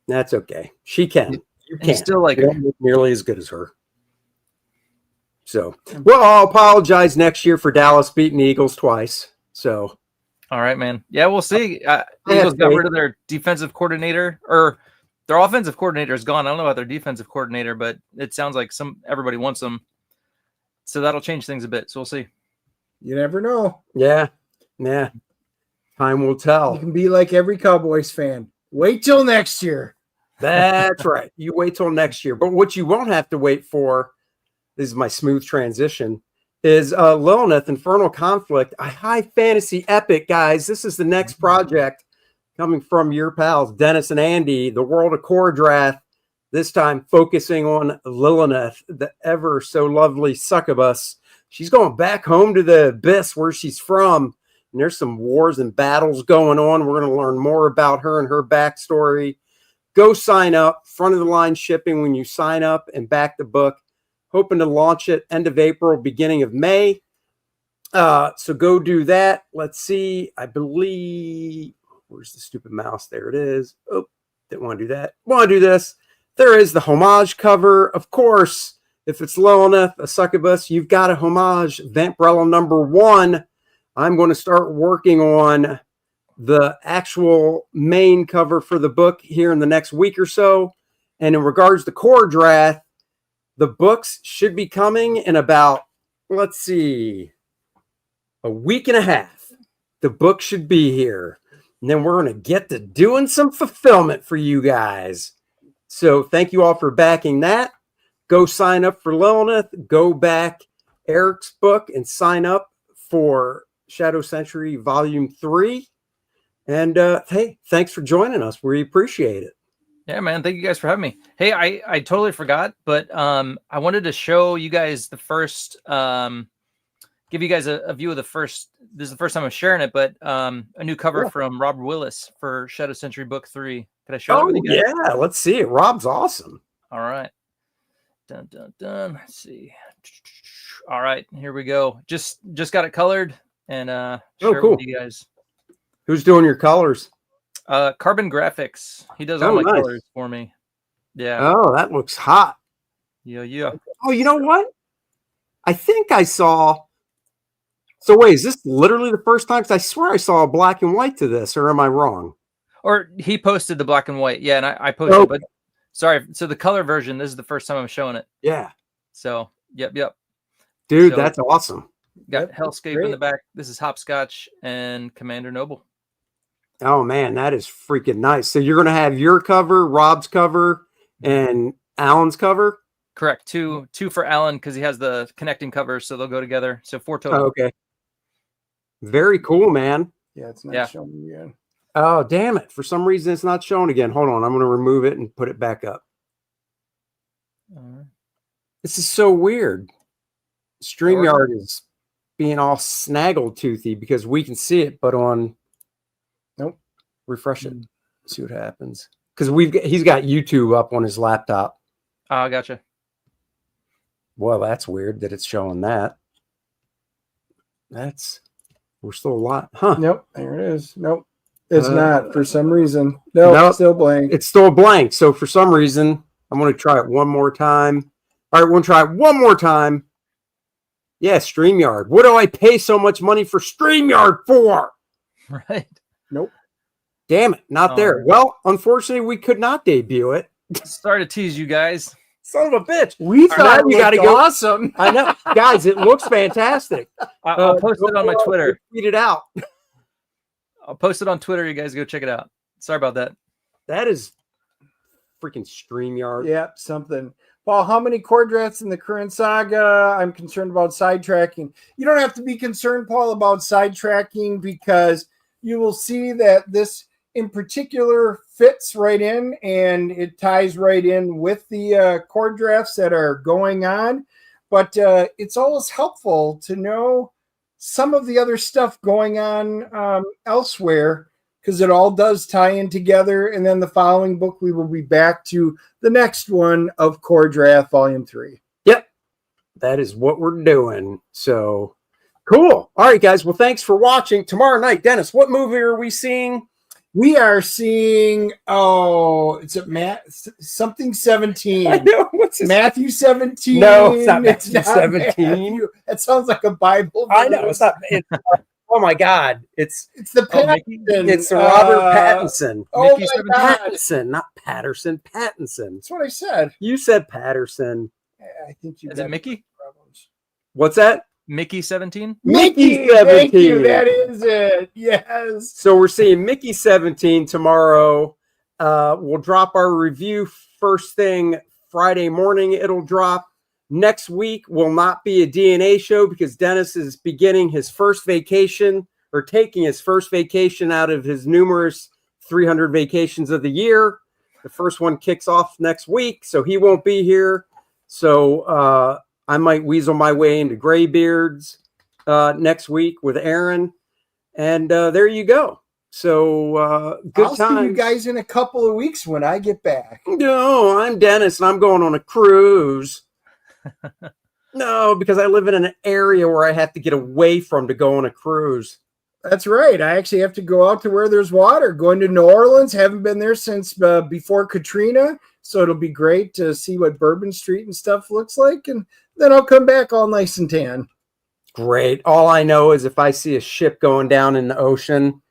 That's okay. She can. You can't. Still like nearly as good as her. So well, I'll apologize next year for Dallas beating the Eagles twice. So all right, man. Yeah, we'll see. Eagles got rid of their defensive coordinator, or their offensive coordinator is gone. I don't know about their defensive coordinator, but it sounds like everybody wants them. So that'll change things a bit. So we'll see. You never know. Yeah. Time will tell. You can be like every Cowboys fan. Wait till next year. That's right. You wait till next year. But what you won't have to wait for, this is my smooth transition, is Lilith Infernal Conflict, a high fantasy epic, guys. This is the next project coming from your pals, Dennis and Andy, the world of Kordrath, this time focusing on Lilith, the ever so lovely succubus. She's going back home to the abyss where she's from. And there's some wars and battles going on. We're going to learn more about her and her backstory. Go sign up, front of the line shipping when you sign up and back the book. Hoping to launch it end of April, beginning of May. So go do that. Let's see. I believe, where's the stupid mouse? There it is. Oh, didn't want to do that. Want to do this. There is the homage cover. Of course, if it's Lilith, a succubus, you've got a homage. Vampirella #1. I'm going to start working on the actual main cover for the book here in the next week or so. And in regards to Kordrath, the books should be coming in about, let's see, a week and a half. The book should be here. And then we're going to get to doing some fulfillment for you guys. So thank you all for backing that. Go sign up for Lilith. Go back Eric's book and sign up for Shadow Century Volume 3. And hey, thanks for joining us. We appreciate it. Yeah, man. Thank you guys for having me. Hey, I totally forgot, but I wanted to show you guys the first, give you guys a view of the first. This is the first time I'm sharing it, but a new cover from Rob Willis for Shadow Century Book 3. Could I show it with you guys? Yeah, let's see it. Rob's awesome. All right. Dun, dun, dun. Let's see. All right, here we go. Just got it colored and share it with you guys. Who's doing your colors? Carbon Graphics. He does all my colors for me. Yeah. Oh, that looks hot. Yeah. Oh, you know what? I think I saw. So wait, is this literally the first time? Because I swear I saw a black and white to this, or am I wrong? Or he posted the black and white. Yeah, and I posted it, but sorry. So the color version, this is the first time I'm showing it. Yeah. So, yep. Dude, that's awesome. Got Hellscape in the back. This is Hopscotch and Commander Noble. Oh, man, that is freaking nice. So you're going to have your cover, Rob's cover, and Alan's cover? Correct. Two for Alan because he has the connecting covers, so they'll go together. So 4 total. Oh, okay. Very cool, man. Yeah, it's not showing again. Oh, damn it. For some reason, it's not showing again. Hold on. I'm going to remove it and put it back up. This is so weird. StreamYard is being all snaggle-toothy because we can see it, but on... Nope. Refresh it. See what happens. Because he's got YouTube up on his laptop. Oh, gotcha. Well, that's weird that it's showing that. We're still alive. Huh. Nope. There it is. Nope. It's not for some reason. Nope. Still blank. It's still blank. So for some reason, I'm going to try it one more time. All right. We're going to try it one more time. Yeah. StreamYard. What do I pay so much money for StreamYard for? Right. Nope. Damn it. Not there. Well, unfortunately, we could not debut it. Sorry to tease you guys. Son of a bitch. We thought you got to go awesome. I know. Guys, it looks fantastic. I'll post it on my Twitter. Tweet it out. I'll post it on Twitter. You guys go check it out. Sorry about that. That is freaking StreamYard. Yep, something. Paul, how many Kordraths in the current saga? I'm concerned about sidetracking. You don't have to be concerned, Paul, about sidetracking because you will see that this in particular fits right in and it ties right in with the Kordraths that are going on. But it's always helpful to know some of the other stuff going on elsewhere because it all does tie in together. And then the following book, we will be back to the next one of Kordrath Volume 3. Yep. That is what we're doing. So cool. All right, guys. Well, thanks for watching. Tomorrow night, Dennis, what movie are we seeing? We are seeing, it's a something 17. I know. What's Matthew 17. No, it's not Matthew 17. That sounds like a Bible verse. I know. It's not. Oh my God! It's the Pattinson. It's Robert Pattinson. Oh Mickey my God. Pattinson, not Patterson. Pattinson. That's what I said. You said Patterson. I think you. Is it Mickey? Problems. What's that? Mickey 17. Mickey 17. Thank you. That is it. Yes. So we're seeing Mickey 17 tomorrow. We'll drop our review first thing Friday morning. It'll drop. Next week will not be a DNA show because Dennis is beginning his first vacation, or taking his first vacation out of his numerous 300 vacations of the year. The first one kicks off next week, so he won't be here. So I might weasel my way into Graybeards next week with Aaron. And there you go. So good I'll see you times. guys in a couple of weeks when I get back. No, I'm Dennis, and I'm going on a cruise. No, because I live in an area where I have to get away from to go on a cruise. That's right. I actually have to go out to where there's water. Going to New Orleans. Haven't been there since before Katrina. So it'll be great to see what Bourbon Street and stuff looks like. And then I'll come back all nice and tan. Great. All I know is if I see a ship going down in the ocean,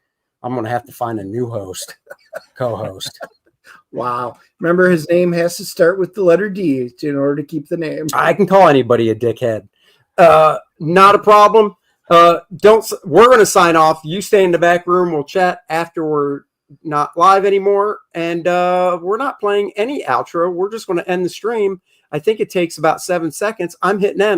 I'm going to have to find a new host, co-host. Wow. Remember, his name has to start with the letter D in order to keep the name. I can call anybody a dickhead. Not a problem. We're going to sign off. You stay in the back room. We'll chat after we're not live anymore. And we're not playing any outro. We're just going to end the stream. I think it takes about 7 seconds. I'm hitting end.